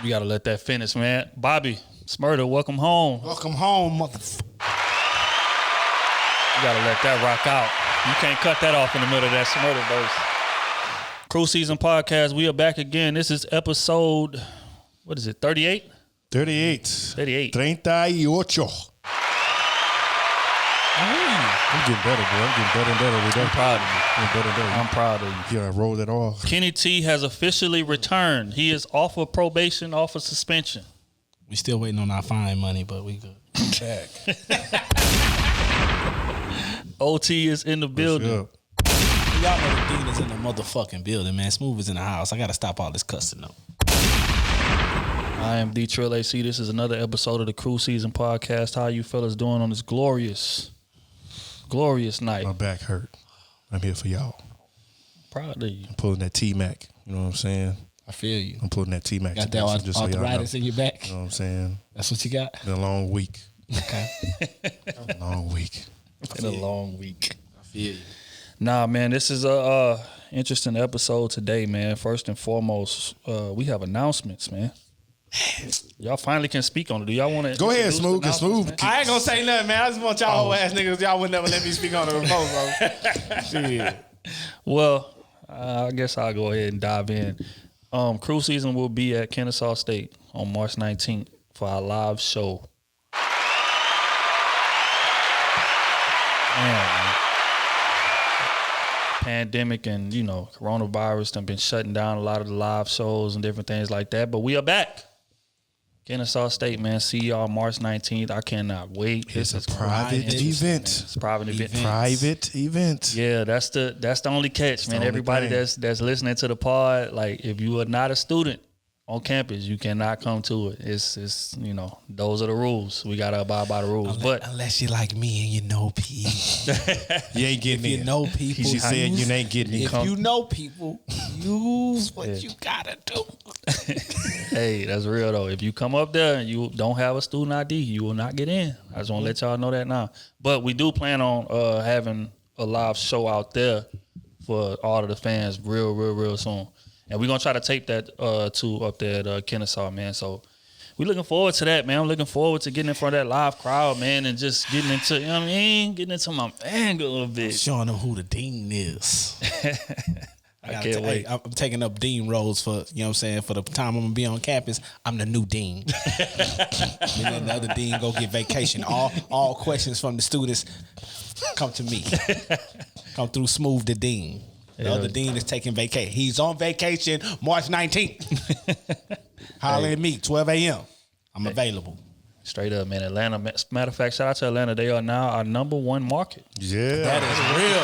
You gotta let that finish, man. Bobby, Shmurda, welcome home. Welcome home, motherfucker. You gotta let that rock out. You can't cut that off in the middle of that Shmurda verse. Krew Season Podcast, we are back again. This is episode, what is it, 38? 38. 38. 38. I'm getting better, bro. I'm getting better and better every day. I'm proud of you. I'm proud of you. You done rolled it off. Kenny T has officially returned. He is off of probation, off of suspension. We still waiting on our fine money, but we good. Back. OT is in the building. Y'all know the Dean is in the motherfucking building, man. Smooth is in the house. I gotta stop all this cussing up. I am D Trill AC. This is another episode of the Krew Season Podcast. How you fellas doing on this glorious night? My back hurt. I'm here for y'all. Proud of you. I'm pulling that T-Mac. You know what I'm saying? I feel you. I'm pulling that T-Mac. Got that arthritis in your back? You know what I'm saying? That's what you got? Been a long week. Okay. Long week. Been a long week. I feel you. Nah, man, this is a interesting episode today, man. First and foremost, we have announcements, man. Y'all finally can speak on it. Do y'all want to go ahead, Smooth? I ain't gonna say nothing, man. I just want y'all whole ass niggas. Y'all would never let me speak on the remote, bro. Shit. Well, I guess I'll go ahead and dive in. Krew Season will be at Kennesaw State on March 19th for our live show. Man. Pandemic and, coronavirus done been shutting down a lot of the live shows and different things like that. But we are back. Kennesaw State, man. See y'all March 19th. I cannot wait. It's a private event. It's a private event. Private event. Yeah, that's the only catch, man. Everybody that's listening to the pod, like if you are not a student on campus, you cannot come to it. It's those are the rules. We gotta abide by the rules. Unless you like me and you know people. You ain't getting if you know people. She said you ain't getting it. If you know people, use what you gotta do. Hey, that's real though. If you come up there and you don't have a student ID, you will not get in. I just want to let y'all know that now. But we do plan on having a live show out there for all of the fans real soon. And we're going to try to tape that too up there at Kennesaw, man. So we looking forward to that, man. I'm looking forward to getting in front of that live crowd, man, and just getting into, getting into my man a little bit. Showing them who the dean is. I can't wait. I'm taking up dean roles for, for the time I'm going to be on campus. I'm the new dean. And then the other dean go get vacation. All questions from the students come to me. Come through Smooth the dean. The other dean is taking vacation. He's on vacation March 19th. Holler at me, 12 a.m. I'm available. Straight up, man. Atlanta. Matter of fact, shout out to Atlanta. They are now our #1 market. Yeah. That is real.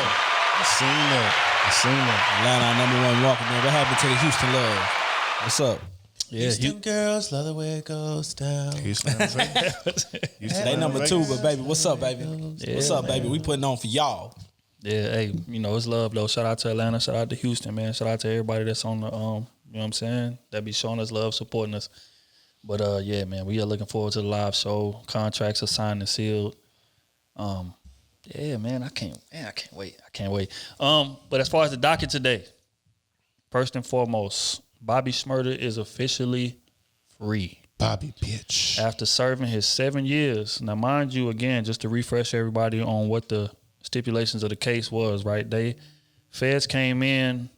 I seen that. Atlanta, our #1 market, man. What happened to the Houston love? What's up? Yeah, Houston girls love the way it goes down. Houston. They #2, but baby, what's up, baby? What's up, baby? We putting on for y'all. Yeah, hey, it's love though. Shout out to Atlanta, shout out to Houston, man. Shout out to everybody that's on the, you know what I'm saying? That be showing us love, supporting us. But yeah, man, we are looking forward to the live show. Contracts are signed and sealed. Yeah, man, I can't wait. But as far as the docket today, first and foremost, Bobby Shmurda is officially free. Bobby, bitch. After serving his 7 years. Now, mind you, again, just to refresh everybody on what the stipulations of the case was, right? Feds came in,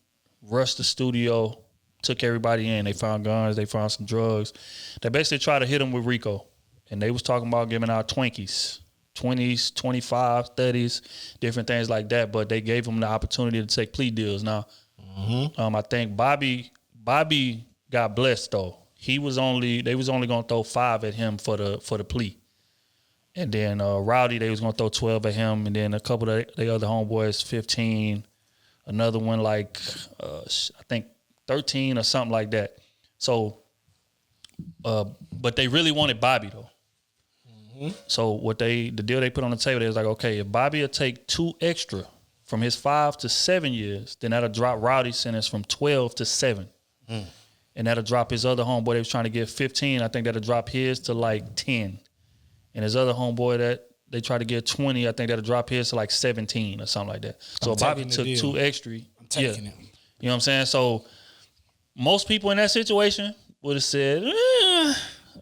rushed the studio, took everybody in. They found guns, they found some drugs. They basically tried to hit him with RICO. And they was talking about giving out Twinkies, 20s, 25s, 30s, different things like that. But they gave him the opportunity to take plea deals. Now, I think Bobby got blessed though. They was only gonna throw 5 at him for the plea. And then Rowdy, they was going to throw 12 at him. And then a couple of the other homeboys, 15. Another one I think 13 or something like that. So, but they really wanted Bobby, though. Mm-hmm. So the deal they put on the table, they was like, okay, if Bobby will take 2 extra from his 5 to 7 years, then that'll drop Rowdy's sentence from 12 to 7. And that'll drop his other homeboy, they was trying to give 15. I think that'll drop his to like 10. And his other homeboy that they tried to get 20, I think that'll drop his to like 17 or something like that. So Bobby took 2 extra. I'm taking it. You know what I'm saying? So most people in that situation would have said, I'm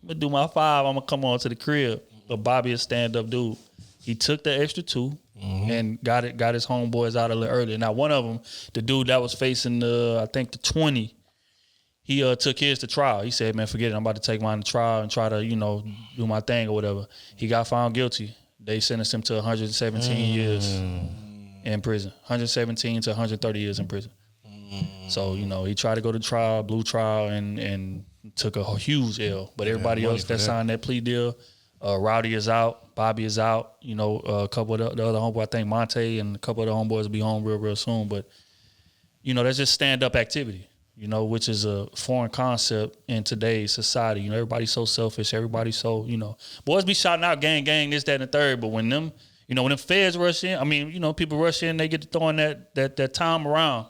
gonna do my 5. I'm gonna come on to the crib. But Bobby a stand up dude. He took the extra 2 and got his homeboys out a little earlier. Now one of them, the dude that was facing I think the 20, he took his to trial. He said, man, forget it. I'm about to take mine to trial and try to, do my thing or whatever. He got found guilty. They sentenced him to 117 years in prison. 117 to 130 years in prison. So, he tried to go to trial, blue trial, and took a huge L. But everybody else that signed that plea deal, Rowdy is out, Bobby is out. A couple of the other homeboys, I think Monte and a couple of the homeboys will be home real soon. But, that's just stand-up activity, which is a foreign concept in today's society. Everybody's so selfish. Everybody's so, boys be shouting out gang, this, that, and the third. But when them, when them feds rush in, people rush in, they get to throwing that time around.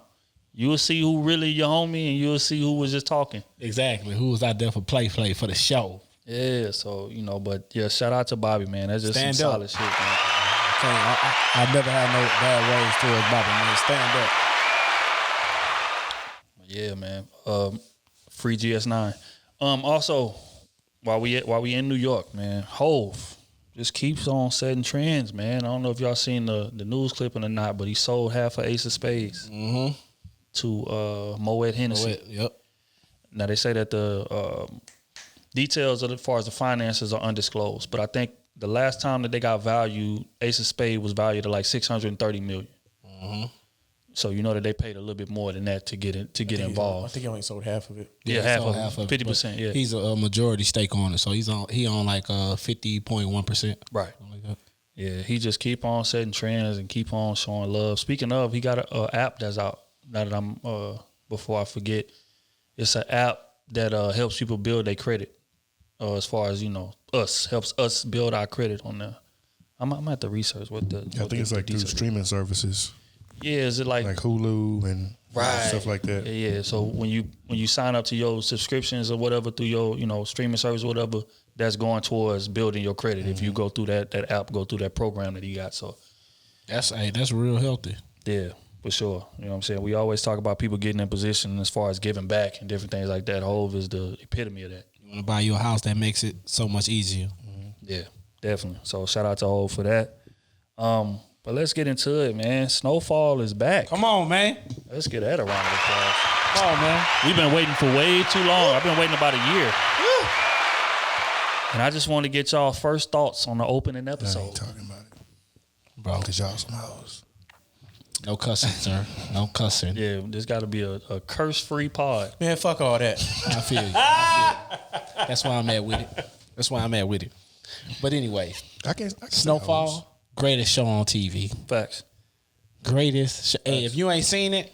You will see who really your homie, and you will see who was just talking. Exactly. Who was out there for play for the show. Yeah, so, but yeah, shout out to Bobby, man. That's just stand some up. solid shit, man. I never had no bad words towards Bobby, man. Stand up. Yeah, man. Free GS9. Also, while we in New York, man, Hove just keeps on setting trends, man. I don't know if y'all seen the news clipping or not, but he sold half of Ace of Spades to Moet Hennessy. Yep. Now, they say that the details as far as the finances are undisclosed, but I think the last time that they got valued, Ace of Spades was valued at like $630 million. So that they paid a little bit more than that to get involved. I think he only sold half of it. Yeah, half of it, 50%. Yeah, he's a majority stake on it, so he on like 50.1%. Right. Like that. Yeah, he just keep on setting trends and keep on showing love. Speaking of, he got an app that's out. Now that I'm before I forget, it's an app that helps people build their credit. As far as helps us build our credit on there. I'm gonna have to research what the. I think it's like through streaming services. Yeah, is it like Hulu and stuff like that? Yeah. So when you sign up to your subscriptions or whatever through your streaming service or whatever, that's going towards building your credit. If you go through that app, go through that program that he got. So that's real healthy. Yeah, for sure. You know what I'm saying? We always talk about people getting in position as far as giving back and different things like that. Hove is the epitome of that. You want to buy you a house, that makes it so much easier. Yeah, definitely. So shout out to Hove for that. But let's get into it, man. Snowfall is back. Come on, man. Let's get that a round of applause. Come on, man. We've been waiting for way too long. I've been waiting about a year. Woo. And I just want to get y'all first thoughts on the opening episode. I ain't talking about it. Bro. Because y'all some hoes. No cussing, sir. No cussing. Yeah, there's got to be a curse-free pod. Man, fuck all that. I feel you. That's why I'm at with it. But anyway, I can Snowfall, greatest show on TV. Facts. Greatest. Hey, if you ain't seen it,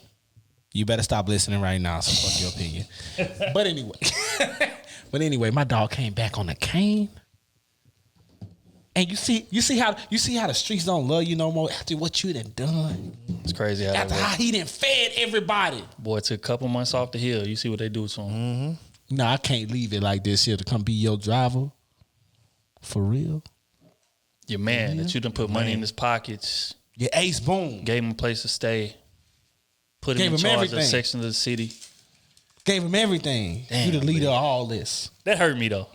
you better stop listening right now. So fuck your opinion. But anyway, my dog came back on the cane. And you see how the streets don't love you no more after what you done. It's crazy how After how he done fed everybody. Boy, took a couple months off the hill. You see what they do to him. No, I can't leave it like this here to come be your driver. For real. Your man that you done put money in his pockets. Your ace boom. Gave him a place to stay. Put him in charge of a section of the city. Gave him everything. Damn, you the leader man. of all this. That hurt me though.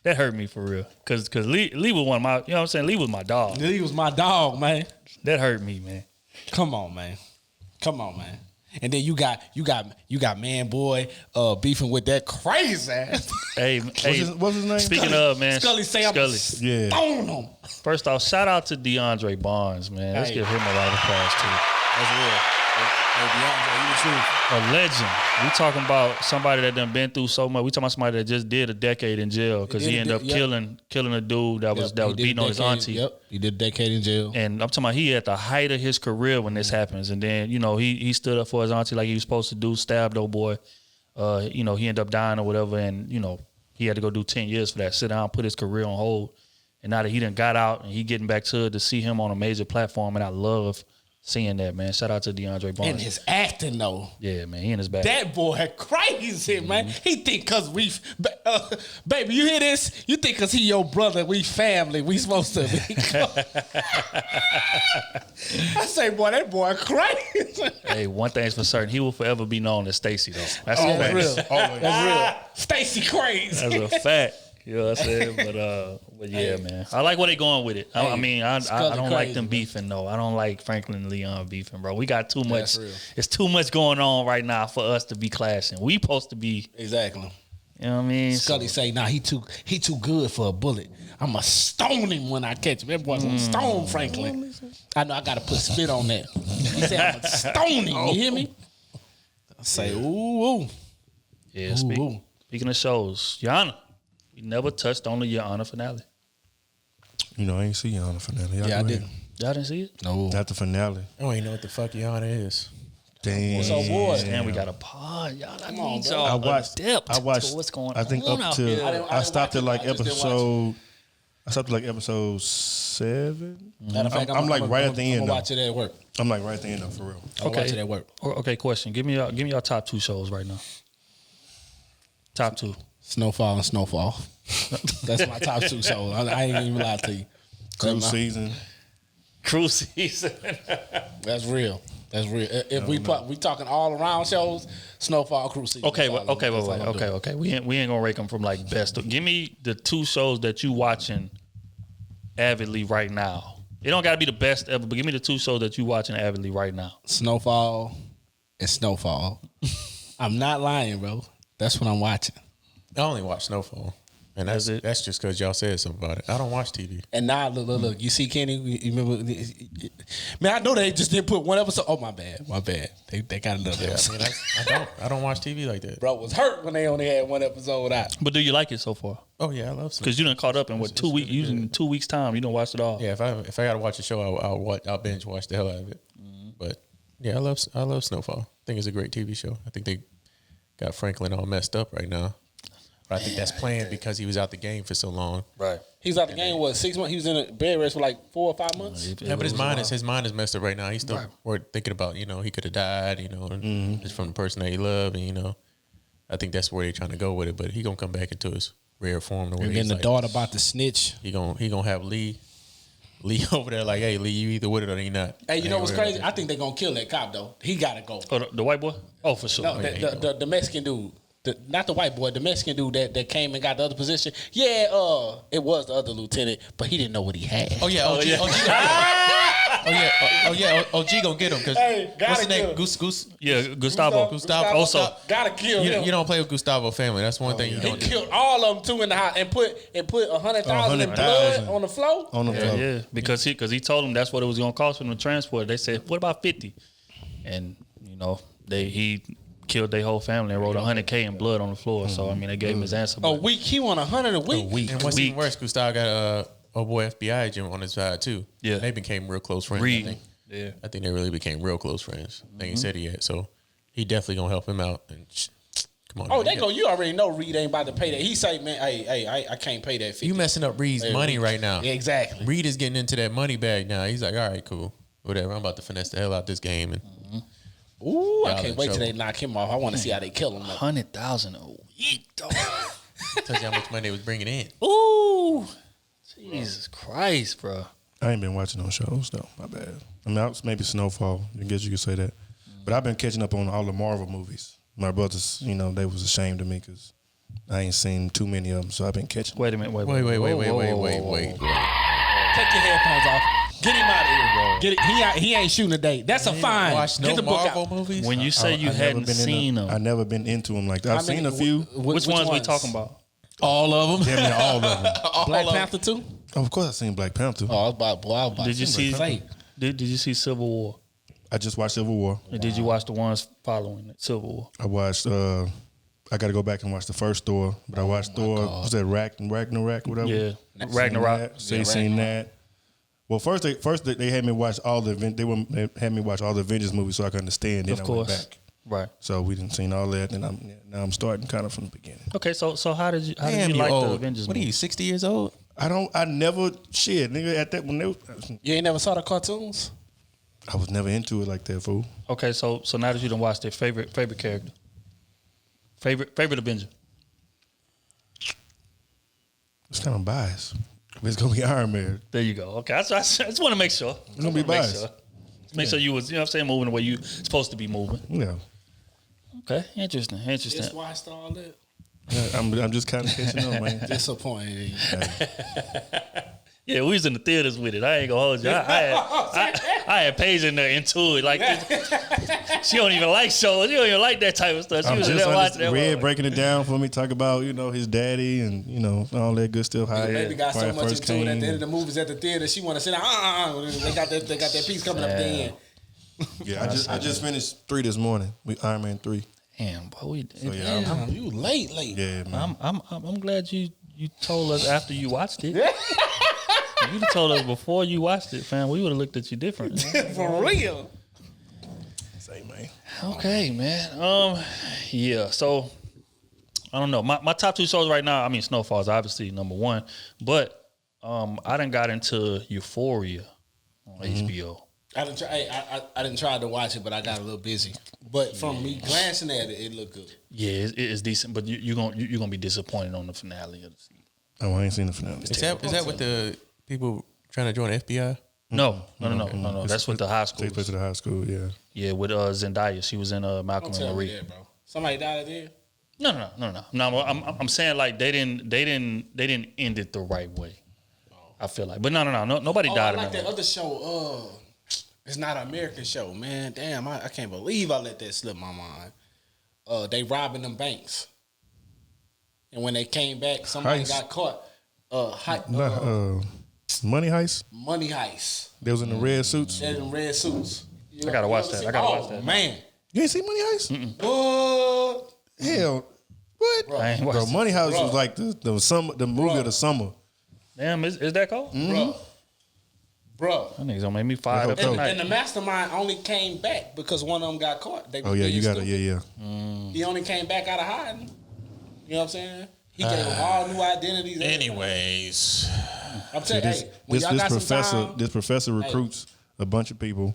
That hurt me for real. Cause Lee was one of my, you know what I'm saying? Lee was my dog. Lee was my dog, man. That hurt me, man. Come on, man. And then you got man boy beefing with that crazy ass. Hey, what's his name? Speaking of, man, Scully say Scully. Yeah. Stone him. First off, shout out to DeAndre Barnes, man. Let's give him a round of applause too. That's real. Hey, DeAndre, you the truth. A legend. We talking about somebody that done been through so much. We talking about somebody that just did a decade in jail because he ended up killing a dude that was beating on his auntie. Yep, he did a decade in jail. And I'm talking about he at the height of his career when this happens. And then, he stood up for his auntie like he was supposed to do, stabbed old boy. He ended up dying or whatever. And, he had to go do 10 years for that. Sit down, put his career on hold. And now that he done got out and he getting back to see him on a major platform, and I love seeing that, man. Shout out to DeAndre Barnes. And his acting though. Yeah, man, he in his bag. That boy crazy, man. He think cause we, baby, you hear this? You think cause he your brother, we family, we supposed to be. I say, boy, that boy crazy. Hey, one thing's for certain, he will forever be known as Stacy though. That's a That's fact. real. That's real. Stacy crazy. That's a fact. You know what I'm saying? But yeah, man. I like where they going with it. I mean, I don't like them beefing though. I don't like Franklin and Leon beefing, bro. We got too much. It's too much going on right now for us to be clashing. We supposed to be Exactly. You know what I mean? Scully say, nah, he too good for a bullet. I'ma stone him when I catch him. That boy's gonna stone Franklin. I know I gotta put spit on that. He said I'ma stone him. You hear me? I say, ooh. Yeah, speaking of shows, Your Honor. We never touched on the Your Honor finale. You know, I ain't see Your Honor finale. Yeah, I didn't. Y'all didn't see it? No. Not the finale. I don't even know what the fuck Your Honor is. Damn. So boy, And we got a pod, y'all. I need bro. y'all I watched to what's going on. I think out up here. to I I stopped at didn't watch like it. I just didn't episode. I stopped at like episode 7. Matter of fact, I'm like right at the end. I'm though. watch it at work. I'm like right at the end though, for real. I'm Okay. watch it at work. Okay, question. Give me your top 2 shows right now. Top 2. Snowfall and Snowfall. That's my top 2 shows. I ain't even lie to you. Crew season. Crew season. That's real. That's real. If we talking all around shows, Snowfall, Crew season. Okay, That's all I'm doing. okay. We ain't gonna rate them from like best. Give me the 2 shows that you watching avidly right now. It don't gotta be the best ever, but give me the 2 shows that you watching avidly right now. Snowfall and Snowfall. I'm not lying, bro. That's what I'm watching. I only watch Snowfall. And that's just because y'all said something about it. I don't watch TV. And now, look. You see Kenny? You remember? Man, I know they just didn't put one episode. Oh, my bad. They got another episode. I don't watch TV like that. Bro was hurt when they only had one episode out. But do you like it so far? Oh yeah, I love Snowfall. Because you done caught up in 2 weeks. Usually in 2 weeks time, you don't watch it all. Yeah, if I gotta watch a show, I'll binge watch the hell out of it. But yeah, I love Snowfall. I think it's a great TV show. I think they got Franklin all messed up right now. But I think that's planned because he was out the game for so long. Right. He was out the game, 6 months? He was in a bed rest for like 4 or 5 months? Yeah, but his mind is messed up right now. He's still thinking about, he could have died, just from the person that he loved. And, I think that's where they're trying to go with it. But he going to come back into his rare form. And then the daughter about to snitch. He gonna have Lee over there like, hey, Lee, you either with it or you not. Hey, you know what's crazy? I think they're going to kill that cop, though. He got to go. Oh, the white boy? Oh, for sure. No, the Mexican dude. Not the white boy, the Mexican dude that came and got the other position. Yeah, it was the other lieutenant, but he didn't know what he had. Oh yeah, OG. OG gonna get him because what's his name? Goose. Yeah, Gustavo. Also, gotta kill him. You don't play with Gustavo family. That's one thing you don't do. He killed all of them too in the house and put 100,000 in blood on the floor. On the floor. Yeah, because he told them that's what it was gonna cost for them to transport. They said, what about 50? And he killed their whole family and wrote $100K in blood on the floor. So I mean, they gave him his answer. A week, he won 100 a week. And what's even worse, Gustavo got a boy FBI agent on his side too. Yeah, they became real close friends. Reed. I think. Yeah, I think they really became real close friends. I think he said he had. So he definitely gonna help him out. And come on. Oh, they go. You already know Reed ain't about to pay that. He say, man, hey, I can't pay that 50. You messing up Reed's money right now. Yeah, exactly. Reed is getting into that money bag now. He's like, all right, cool, whatever. I'm about to finesse the hell out this game and. Ooh, I Y'all can't in wait till trouble. they knock him off. I want to see how they kill him. 100,000 a week, dog. Tells you how much money they was bringing in. Ooh, Jesus Christ, bro. I ain't been watching those shows though. My bad. I mean, maybe Snowfall. I guess you could say that. But I've been catching up on all the Marvel movies. My brothers, they was ashamed of me because I ain't seen too many of them. So I've been catching. Wait a minute. Wait. Wait. Take your headphones off. Get him out of here, bro. Get it. He ain't shooting today. That's a fine. Watch Get no the book Marvel out. movies. When you say you hadn't seen them, I never been into them like that. I've seen a few. which ones we talking about? all of them. Damn near all of them. Black Panther 2? Of course, I've seen Black Panther. Oh, I was about Did you see? Fake. Did you see Civil War? I just watched Civil War. And did you watch the ones following it? Civil War. I watched. I got to go back and watch the first Thor, but I watched Thor. Was that Ragnarok? Whatever. Yeah, Seen Ragnarok. that. So you seen that? Well, first they had me watch all the they had me watch all the Avengers movies so I could understand. Then Of I course. went back. Right. So we didn't seen all that, and now I'm starting kind of from the beginning. Okay, so how did you Damn, you like old. the Avengers What are you, movies? 60 years old? I never shit, nigga. At that when they was, You ain't never saw the cartoons? I was never into it like that, fool. Okay, so now that you done watched it, favorite character, favorite Avenger. It's kind of biased. It's gonna be Iron Man. There you go. Okay, I just want to make sure. It's gonna be biased. Make sure you was, you know what I'm saying, moving the way you supposed to be moving. Yeah. Okay, interesting. Just watched all that. Yeah, I'm just kind of catching up, man. Disappointed. Yeah, we was in the theaters with it. I ain't gonna hold you. I had Paige in there into it. Like, she don't even like shows. She don't even like that type of stuff. She I'm was in just there watching that. Red breaking it down for me. Talk about his daddy and all that good stuff. How Baby got so much into it at the end of the the movies at the theater. She want to sit down. They got that piece coming up at the end. Yeah, I just finished 3 this morning. Iron Man 3. Damn, boy. So yeah, Damn, you late. yeah, man. I'm glad you told us after you watched it. If you'd have told us before you watched it, fam, we would have looked at you different. For real. Say, man. Okay, man. Yeah. So I don't know. My top 2 shows right now. I mean, Snowfall is obviously number 1, but I done got into Euphoria on HBO. I didn't try to watch it, but I got a little busy. But from me glancing at it, it looked good. Yeah, it's decent, but you're gonna be disappointed on the finale of the season. Oh, I ain't seen the finale. Is that with the people trying to join the FBI? No. That's with the high school. Takes place at the high school, yeah. Yeah, with Zendaya. She was in Malcolm Don't and tell me Marie. that, bro. Somebody died there. No. No, I'm saying like they didn't end it the right way. I feel like, but no, nobody died. I like in that other show. It's not an American show, man. Damn, I can't believe I let that slip my mind. They robbing them banks, and when they came back, somebody Heist. got caught. Money Heist. Money heist. They was in the red suits. They're in red suits. I gotta watch that. I gotta watch that. Man, You ain't seen Money Heist? what? Hell, what? I ain't watched Bro, it. Money Heist Bro. was like the movie of the summer. Damn, is that cold? Bro. That niggas gonna make me fired up And- tonight. And the mastermind only came back because one of them got caught. They Oh was yeah, being you got it. stupid. Yeah. He only came back out of hiding. You know what I'm saying? He gave them all new identities. Anyways, I'm telling you, This hey, when y'all got some time, this professor recruits a bunch of people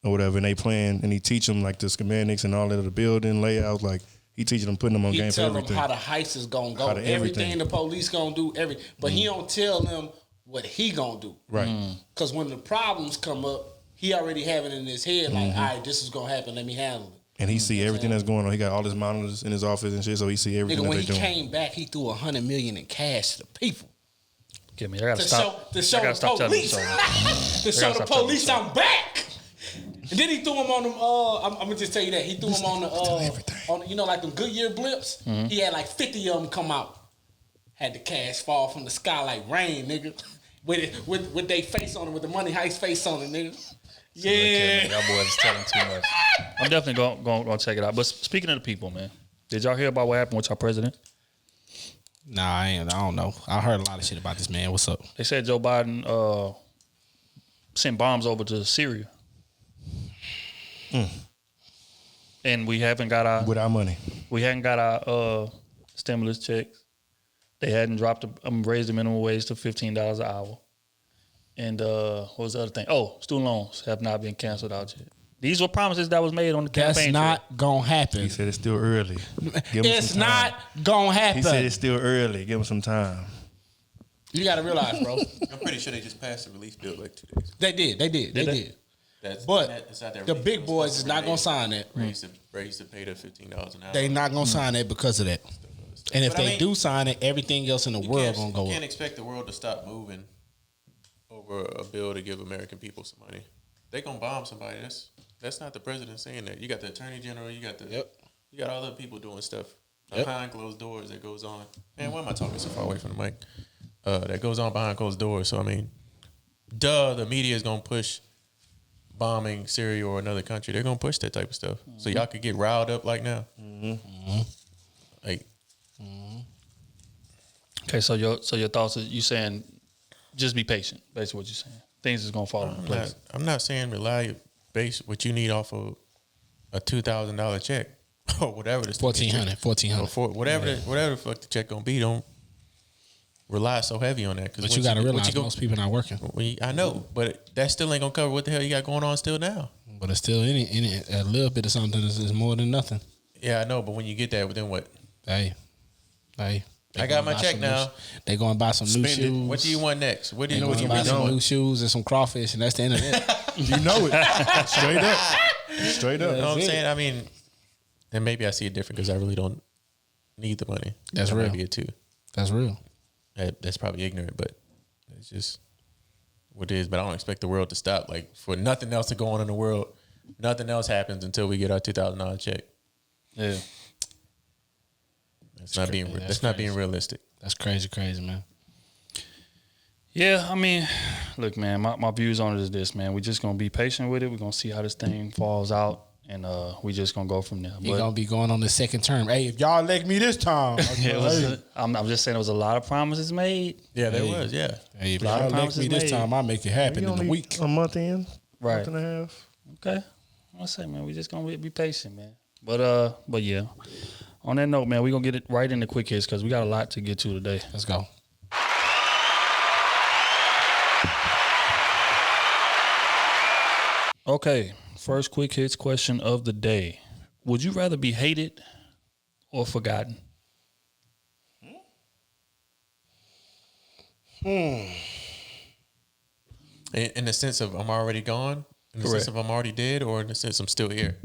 or whatever, and they plan and he teach them like the schematics and all that of the building layouts. Like he teaching them, putting them on he game for tell them everything. how the heist is gonna go. How to Everything everything. the police gonna do, but he don't tell them what he gonna do. Right. Because when the problems come up, he already have it in his head. Like, all right, this is gonna happen. Let me handle it. And he see everything that's going on. He got all his monitors in his office and shit, so he see everything Nigga, when that he they doing. came back, he threw $100 million in cash to the people. Give me. I gotta To stop. show I gotta the stop telling you police. something. To show the stop telling police you I'm back. And then he threw him on them. I'm gonna just tell you that he threw him on the on like the Goodyear blips. Mm-hmm. He had like 50 of them come out. Had the cash fall from the sky like rain, nigga. With their face on it, with the Money Heist face on it, nigga. Yeah. Y'all boys is telling too much. I'm definitely gonna check it out. But speaking of the people, man, did y'all hear about what happened with our president? Nah, I don't know. I heard a lot of shit about this man. What's up? They said Joe Biden sent bombs over to Syria. And we haven't got our With our money. stimulus checks. They hadn't raised the minimum wage to $15 an hour. And what was the other thing? Oh, student loans have not been canceled out yet. These were promises that was made on the That's campaign not gonna happen. He said it's still early. Give him It's some time. not gonna happen. He said it's still early. Give him some time. You gotta realize, bro. I'm pretty sure they just passed the release bill like 2 days. They did. They did. That's, But that's not their the release big bill. boys It's is supposed not to gonna sign that. raise the pay to $15 an hour. They not gonna sign that because of that. And if But I they mean, do sign it, everything else in the world gonna go You can't up. expect the world to stop moving over a bill to give American people some money. They gonna bomb somebody. That's not the president saying that. You got the attorney general. You got you got other people doing stuff behind closed doors that goes on. Man, why am I talking so far away from the mic? That goes on behind closed doors. So I mean, the media is gonna push bombing Syria or another country. They're gonna push that type of stuff. So y'all could get riled up like now. Like. Okay, so your thoughts is you saying just be patient, basically what you're saying. Things is gonna fall into place. I'm not saying rely base what you need off of a $2,000 check or whatever the $1,400. or whatever the fuck the check gonna be. Don't rely so heavy on that. But you got to realize most people not working. I know, but that still ain't gonna cover what the hell you got going on still now. But it's still a little bit of something is more than nothing. Yeah, I know, but when you get that, then what? Hey. I got my check now. They going to buy some new shoes. What do you want next? What do you want to buy? Some new shoes and some crawfish, and that's the end of it. You know it. Straight up. You know what I'm saying? I mean, then maybe I see it different because I really don't need the money. That's real. Maybe it too. That's real. That's probably ignorant, but it's just what it is. But I don't expect the world to stop. Like, for nothing else to go on in the world, nothing else happens until we get our $2,000 check. Yeah. That's not being realistic. That's crazy, man. Yeah, I mean, look, man, my views on it is this, man. We're just going to be patient with it. We're going to see how this thing falls out, and we just going to go from there. You're going to be going on the second term. Hey, if y'all elect me this time. I'm just saying there was a lot of promises made. Yeah, there was, yeah. Hey, if y'all elect me this time, I'll make it happen in a week. A month in. Right. Month and a half. Okay. I say, man, we just going to be patient, man. But yeah. On that note, man, we're going to get it right into quick hits because we got a lot to get to today. Let's go. Okay, first quick hits question of the day. Would you rather be hated or forgotten? In the sense of I'm already gone? In the sense of I'm already dead, or in the sense I'm still here?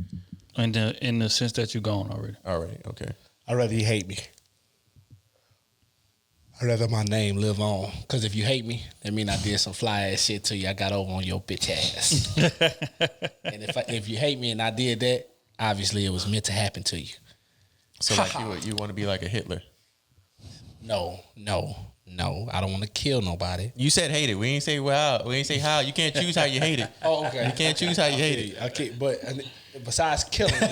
In the sense that you're gone already. Already, okay. I'd rather you hate me. I'd rather my name live on. Because if you hate me, that mean I did some fly ass shit to you. I got over on your bitch ass. And if you hate me and I did that, obviously it was meant to happen to you. So like you want to be like a Hitler? No. I don't want to kill nobody. You said hate it. We ain't say well. We ain't say how. You can't choose how you hate it. Oh, okay. You can't choose how you hate it. Okay, but besides killing me,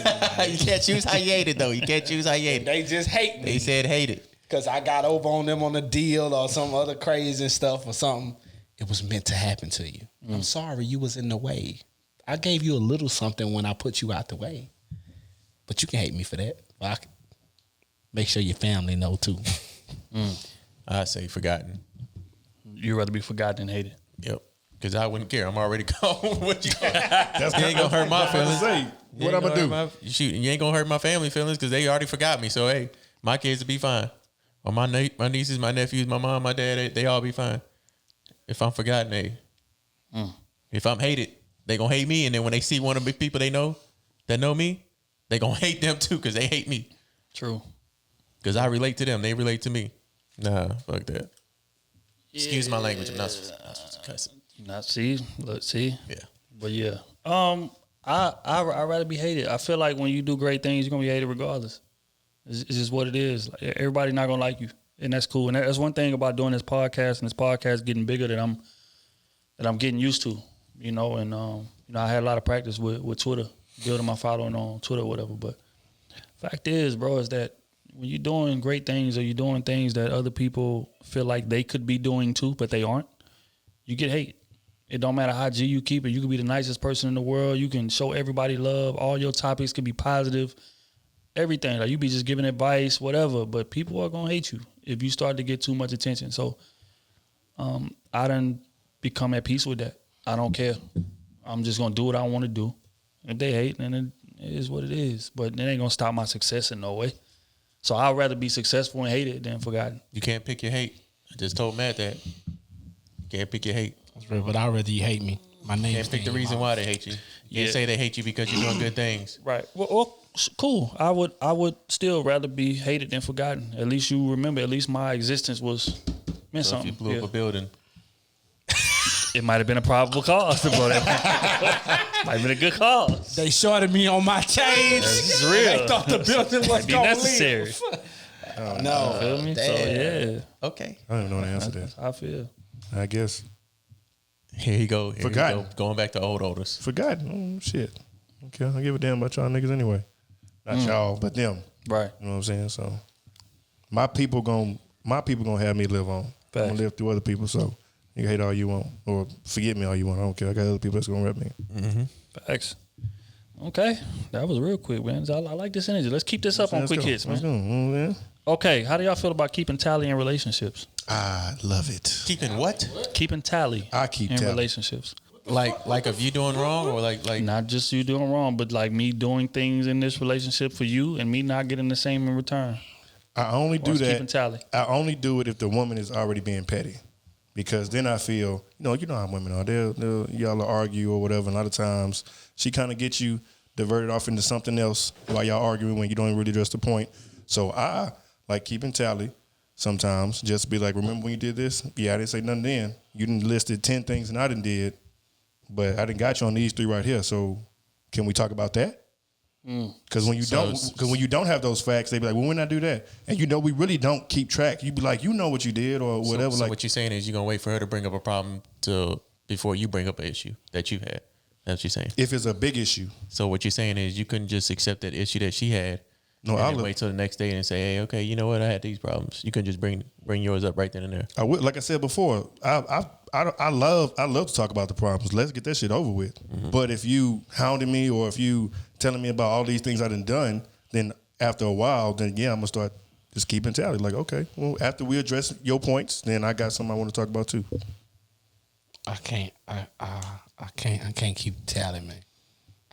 you can't choose how you hate it though. You can't choose how you hate it. They just hate me. They said hate it. Because I got over on them on a deal or some other crazy stuff or something. It was meant to happen to you. I'm sorry you was in the way. I gave you a little something when I put you out the way. But you can hate me for that. I can make sure your family know too. I say forgotten. You'd rather be forgotten than hated? Yep. Because I wouldn't care. I'm already gone. What you ain't gonna hurt my feelings. What I'm gonna do? Shoot, you ain't gonna hurt my family feelings because they already forgot me. So hey, my kids will be fine. Or my nieces, my nephews, my mom, my dad, they all be fine. If I'm forgotten, if I'm hated, they gonna hate me. And then when they see one of the people they know that know me, they gonna hate them too because they hate me. True. Because I relate to them, they relate to me. Nah, fuck that. Excuse my language. I'm not cussing. See. Yeah. But yeah, I rather be hated. I feel like when you do great things, you're gonna be hated regardless. It's just what it is. Like, everybody not gonna like you, and that's cool. And that's one thing about doing this podcast, and this podcast getting bigger that I'm getting used to. You know, and I had a lot of practice with Twitter, building my following on Twitter or whatever. But fact is, bro, is that when you're doing great things or you're doing things that other people feel like they could be doing too, but they aren't, you get hate. It don't matter how G you keep it. You can be the nicest person in the world. You can show everybody love. All your topics can be positive. Everything. Like you be just giving advice, whatever. But people are gonna hate you if you start to get too much attention. So I done become at peace with that. I don't care. I'm just gonna do what I want to do. If they hate, then it is what it is. But it ain't gonna stop my success in no way. So I'd rather be successful and hated than forgotten. You can't pick your hate. I just told Matt that. You can't pick your hate. That's real, but I'd rather you hate me. My name. Can't pick the reason why they hate you. You can't say they hate you because you're doing good things. Right. Well, cool. I would still rather be hated than forgotten. At least you remember. At least my existence meant So something. if you blew up a building, it might have been a probable cause to blow that. Might have been a good cause. They shorted me on my change. It's real. They thought the building was Might be going necessary. No. Feel me? So yeah. okay. I don't even know the answer to that. I feel. I guess Here you go. Forgotten. Going back to old oldest. forgotten. Oh, shit. Okay, I don't give a damn about y'all niggas anyway. Not y'all, but them. Right. You know what I'm saying? So my people gonna have me live on. I'm gonna live through other people. So you can hate all you want or forget me all you want. I don't care. I got other people that's gonna rep me. Facts. Okay. That was real quick, man. I like this energy. Let's keep this up on quick hits, man. Let's go. Okay, how do y'all feel about keeping tally in relationships? I love it. Keeping what? Keeping tally. I keep in tally. relationships. Like if you doing wrong or like Not just you doing wrong, but like me doing things in this relationship for you and me not getting the same in return. I only do that. Keeping tally. I only do it if the woman is already being petty, because then I feel, you know how women are. Y'all will argue or whatever. And a lot of times she kind of gets you diverted off into something else while y'all arguing when you don't really address the point. So I like keeping tally. Sometimes just be like, remember when you did this? Yeah, I didn't say nothing then. You didn't listed 10 things and I didn't did, but I didn't got you on these 3 right here. So can we talk about that? Because when you don't have those facts, they be like, well, when I do that, and we really don't keep track. You be like, you know what you did or whatever. So what you're saying is you're gonna wait for her to bring up a problem before you bring up an issue that you had. That's what you're saying. If it's a big issue. So what you're saying is you couldn't just accept that issue that she had. No, I'll wait till the next day and say, hey, okay, you know what? I had these problems. You can just bring yours up right then and there. I would, like I said before, I love to talk about the problems. Let's get that shit over with. Mm-hmm. But if you hounding me or if you telling me about all these things I done, then after a while, then I'm gonna start just keeping tally. Like, okay, well, after we address your points, then I got something I want to talk about too. I can't keep tally, man.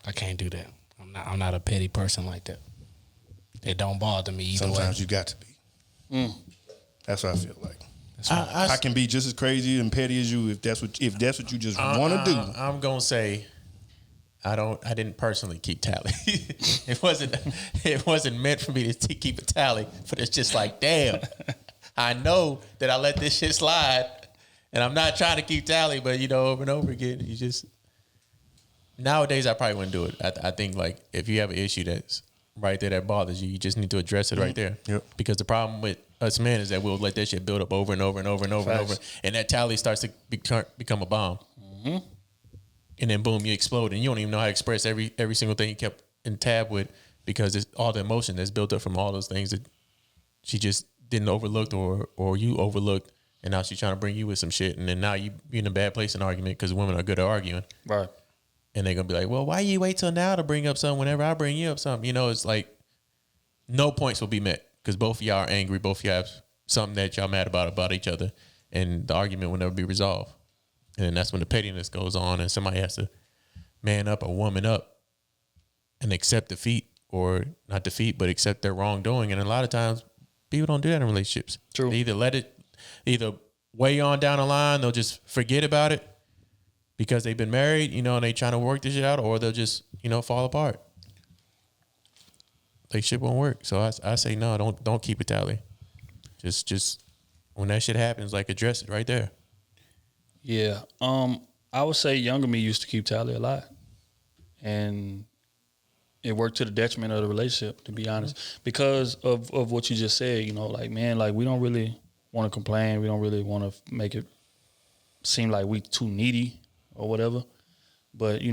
I can't do that. I'm not a petty person like that. It don't bother me either Sometimes way. you got to be. That's what I feel like. I can be just as crazy and petty as you if that's what you just want to do. I'm gonna say I didn't personally keep tally. It wasn't meant for me to keep a tally, but it's just like, damn, I know that I let this shit slide, and I'm not trying to keep tally, but over and over again, you just nowadays I probably wouldn't do it. I think like if you have an issue that's right there that bothers you, you just need to address it right there. Yep. Because the problem with us men is that we'll let that shit build up over and over and over and over and over, and that tally starts to become a bomb. Mm-hmm. And then boom, you explode, and you don't even know how to express every single thing you kept in tab with, because it's all the emotion that's built up from all those things that she just didn't overlook or you overlooked, and now she's trying to bring you with some shit, and then now you're in a bad place in argument because women are good at arguing. Right. And they're going to be like, well, why you wait till now to bring up something whenever I bring you up something? It's like no points will be met because both of y'all are angry. Both of y'all have something that y'all mad about each other, and the argument will never be resolved. And then that's when the pettiness goes on and somebody has to man up or woman up and accept defeat, or not defeat, but accept their wrongdoing. And a lot of times people don't do that in relationships. True. They either way on down the line, they'll just forget about it because they've been married, and they trying to work this shit out, or they'll just, fall apart. Like shit won't work. So I say no, don't keep a tally. Just when that shit happens, like address it right there. Yeah. I would say younger me used to keep tally a lot. And it worked to the detriment of the relationship, to be honest. Because of what you just said, like, man, like we don't really want to complain. We don't really want to make it seem like we too needy or whatever. But,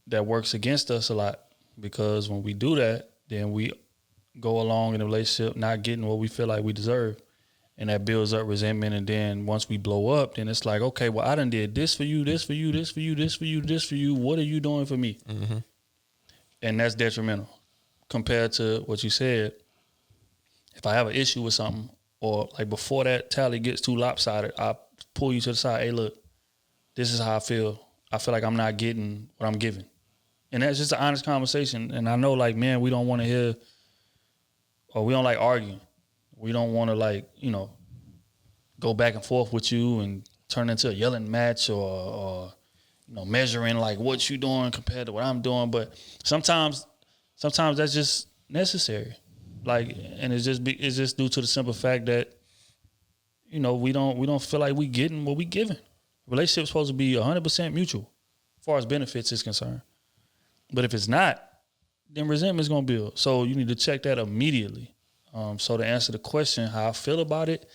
that works against us a lot, because when we do that, then we go along in a relationship not getting what we feel like we deserve. And that builds up resentment. And then once we blow up, then it's like, okay, well, I done did this for you, this for you, this for you, this for you, this for you. What are you doing for me? Mm-hmm. And that's detrimental compared to what you said. If I have an issue with something, or like before that tally gets too lopsided, I pull you to the side. Hey, look, this is how I feel. I feel like I'm not getting what I'm giving. And that's just an honest conversation. And I know, like, man, we don't want to hear, or we don't like arguing. We don't want to, go back and forth with you and turn into a yelling match or measuring like what you doing compared to what I'm doing. But sometimes that's just necessary. Like, and it's just due to the simple fact that, we don't feel like we getting what we giving. Relationship's supposed to be 100% mutual as far as benefits is concerned. But if it's not, then resentment's gonna build. So you need to check that immediately. So to answer the question, how I feel about it,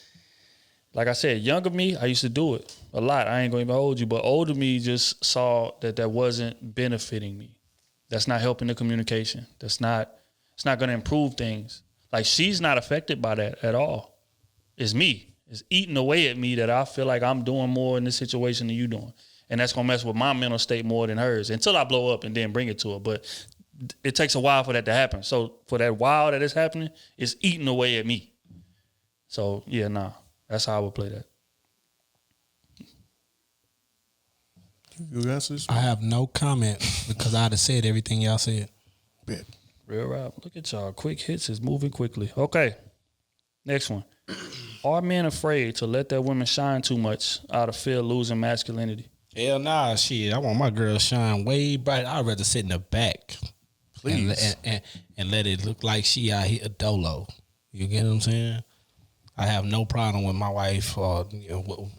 like I said, younger me, I used to do it a lot. I ain't gonna even hold you, but older me just saw that wasn't benefiting me. That's not helping the communication. It's not gonna improve things. Like, she's not affected by that at all. It's me. It's eating away at me that I feel like I'm doing more in this situation than you doing. And that's gonna mess with my mental state more than hers until I blow up and then bring it to her. But it takes a while for that to happen. So for that while that it's happening, it's eating away at me. So yeah, nah, that's how I would play that. You answer this? I have no comment because I'd have said everything y'all said. Bet. Real rap. Look at y'all. Quick hits is moving quickly. Okay. Next one. Are men afraid to let their women shine too much out of fear of losing masculinity? Hell nah, shit. I want my girl to shine way bright. I'd rather sit in the back. Please. And let it look like she out here a dolo. You get what I'm saying? I have no problem with my wife or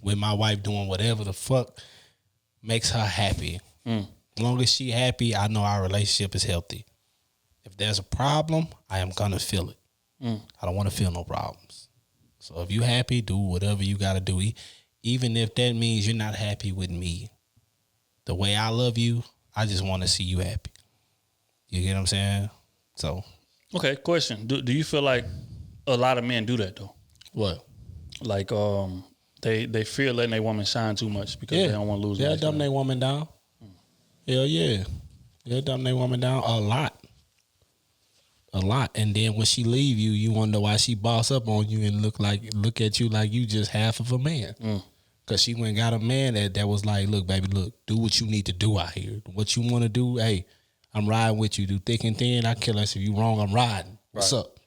with my wife doing whatever the fuck makes her happy. As long as she happy, I know our relationship is healthy. If there's a problem, I am gonna feel it. I don't want to feel no problems. So if you happy, do whatever you gotta do. Even if that means you're not happy with me. The way I love you, I just want to see you happy. You get what I'm saying? So Okay, question. Do you feel like a lot of men do that though? what? Like they fear letting their woman shine too much because they don't want to lose. They'll dumb their woman down. Hell yeah. They'll dumb their woman down a lot. A lot. And then when she leave you, you wonder why she boss up on you and look at you like you just half of a man. Cause she went and got a man that was like, look, baby, look, do what you need to do out here. What you want to do, hey, I'm riding with you. Do thick and thin. I kill us if you wrong. I'm riding. What's up?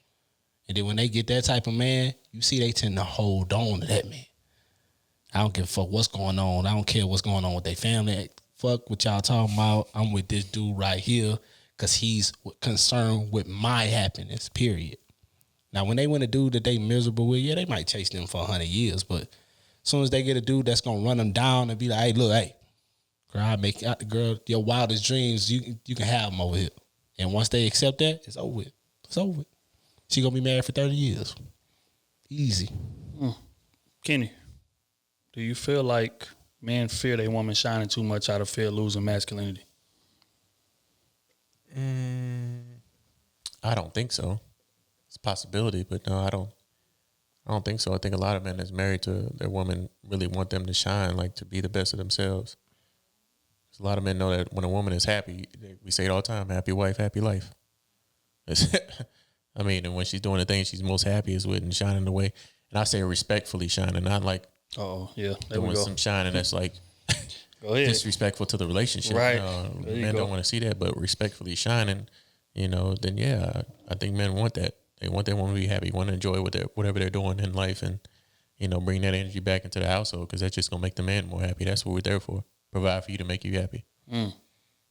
And then when they get that type of man, you see they tend to hold on to that man. I don't give a fuck what's going on. I don't care what's going on with their family. Fuck what y'all talking about. I'm with this dude right here because he's concerned with my happiness, period. Now, when they want a dude that they miserable with, yeah, they might chase them for 100 years. But as soon as they get a dude that's going to run them down and be like, hey, look, hey, girl, your wildest dreams, you can have them over here. And once they accept that, it's over with. It's over with. She going to be married for 30 years. Easy. Kenny, do you feel like men fear their woman shining too much out of fear of losing masculinity? I don't think so. It's a possibility, but no, I don't think so. I think a lot of men that's married to their woman really want them to shine, like to be the best of themselves. A lot of men know that when a woman is happy, we say it all the time, happy wife, happy life. I mean, and when she's doing the thing she's most happiest with and shining the way, and I say respectfully shining, not like doing some shining that's like disrespectful to the relationship. Right. Men don't want to see that, but respectfully shining, then yeah, I think men want that. They want their woman to be happy, want to enjoy whatever they're doing in life, and bring that energy back into the household because that's just gonna make the man more happy. That's what we're there for. Provide for you to make you happy. And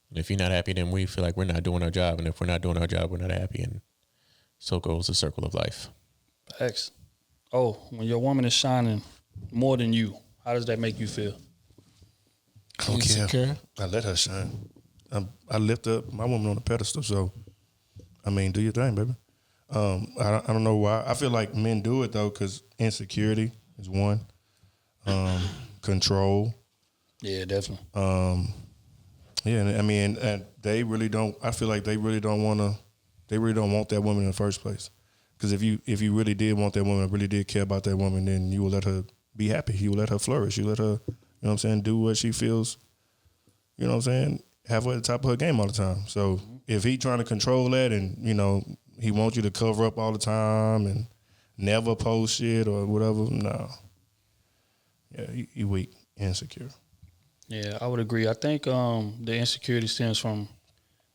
if you're not happy, then we feel like we're not doing our job, and if we're not doing our job, we're not happy, and so goes the circle of life. X. Oh, when your woman is shining more than you, how does that make you feel? I don't care. I let her shine. I lift up my woman on a pedestal. So, I mean, do your thing, baby. I don't know why. I feel like men do it though, because insecurity is one. Control. Yeah, definitely. Yeah, I mean, and they really don't. I feel like they really don't want to. They really don't want that woman in the first place. Because if you really did want that woman, really did care about that woman, then you will let her be happy. You will let her flourish. You let her, do what she feels, have her at the top of her game all the time. So if he trying to control that and, he wants you to cover up all the time and never post shit or whatever, no. Yeah, he weak, insecure. Yeah, I would agree. I think the insecurity stems from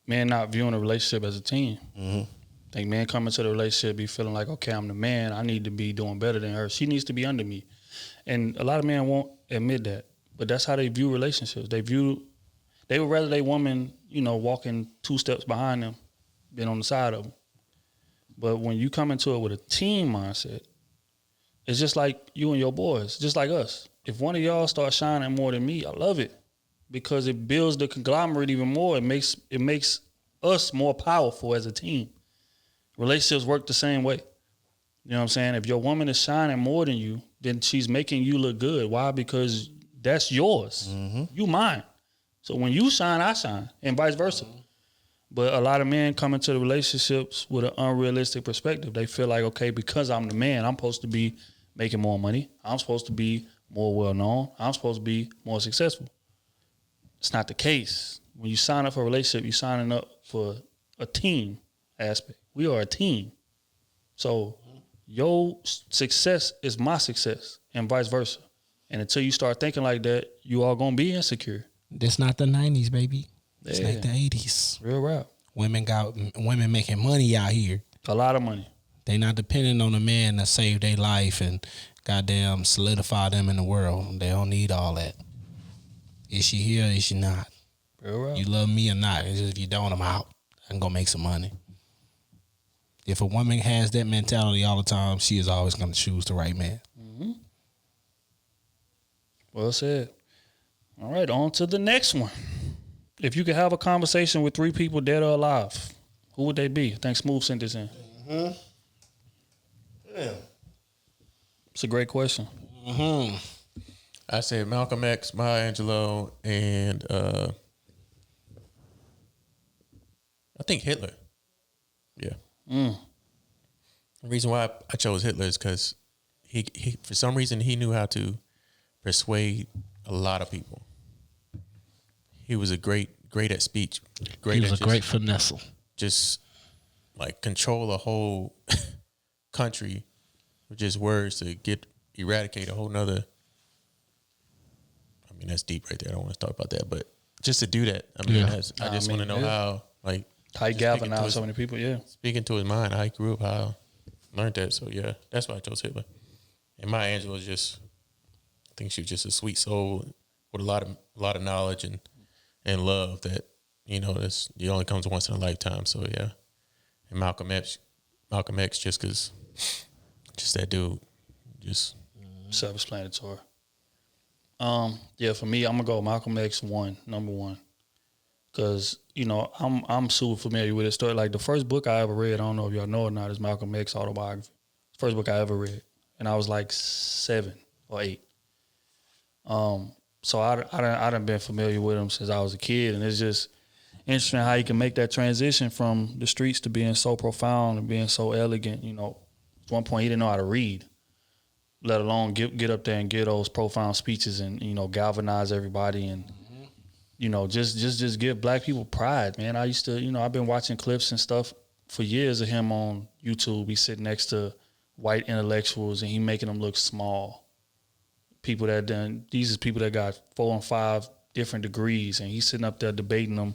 men not viewing a relationship as a team. I think men come into the relationship be feeling like, okay, I'm the man. I need to be doing better than her. She needs to be under me. And a lot of men won't admit that. But that's how they view relationships. They would rather their woman, walking 2 steps behind them than on the side of them. But when you come into it with a team mindset, it's just like you and your boys, just like us. If one of y'all starts shining more than me, I love it because it builds the conglomerate even more. It makes us more powerful as a team. Relationships work the same way. You know what I'm saying? If your woman is shining more than you, then she's making you look good. Why? Because that's yours. You mine. So when you shine, I shine, and vice versa. But a lot of men come into the relationships with an unrealistic perspective. They feel like, okay, because I'm the man, I'm supposed to be making more money. I'm supposed to be more well-known. I'm supposed to be more successful. It's not the case. When you sign up for a relationship, you're signing up for a team aspect. We are a team. So your success is my success and vice versa. And until you start thinking like that, you are going to be insecure. This not the 90s, baby. It's Yeah. like the 80s. Real rap. Women making money out here. A lot of money. They not depending on a man to save their life and goddamn solidify them in the world. They don't need all that. Is she here or is she not? Real rap. You love me or not? It's just if you don't, I'm out. I'm gonna make some money. If a woman has that mentality all the time, she is always gonna choose the right man. Mm-hmm. Well said. All right, on to the next one. If you could have a conversation with 3 people dead or alive, who would they be? I think Smooth sent this in. Mm-hmm. Yeah. It's a great question. Mm-hmm. I said Malcolm X, Maya Angelou, and I think Hitler. Yeah. Mm. The reason why I chose Hitler is because he for some reason he knew how to persuade a lot of people. He was a great at speech. He was a great finesse. Just like control a whole country with just words to eradicate a whole nother. I mean, that's deep right there. I don't want to talk about that, but just to do that, I mean, Yeah. I just want to know how, like, How he just galvanized so many people, yeah. speaking to his mind, how he grew up, how I learned that. So yeah, that's why I chose Hitler. And Maya Angelou was just, I think she was just a sweet soul with a lot of knowledge and love that, you know, it only comes once in a lifetime. So yeah, and Malcolm X just because, just that dude, just Self-explanatory. Yeah, for me, I'm gonna go Malcolm X number one, because you know I'm super familiar with his story. Like the first book I ever read, I don't know if y'all know or not, is Malcolm X autobiography. First book I ever read, and I was like 7 or 8. So I done been familiar with him since I was a kid, and it's just interesting how he can make that transition from the streets to being so profound and being so elegant. You know, at one point he didn't know how to read, let alone get up there and give those profound speeches and, you know, galvanize everybody and, you know, just give black people pride, man. I used to, you know, I've been watching clips and stuff for years of him on YouTube. He's sitting next to white intellectuals and he making them look small. These are people that got 4 and 5 different degrees and he's sitting up there debating them,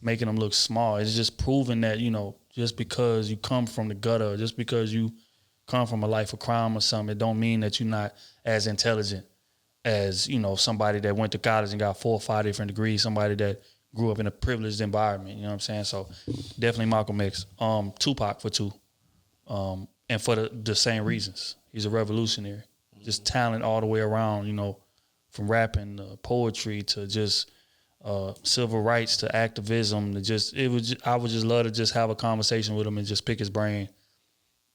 making them look small. It's just proving that, you know, just because you come from the gutter, just because you come from a life of crime or something, it don't mean that you're not as intelligent as, you know, somebody that went to college and got 4 or 5 different degrees, somebody that grew up in a privileged environment, you know what I'm saying? So definitely Malcolm X. Tupac for 2. And for the same reasons. He's a revolutionary. Just talent all the way around, you know, from rapping to poetry to just civil rights to activism. I would just love to just have a conversation with him and just pick his brain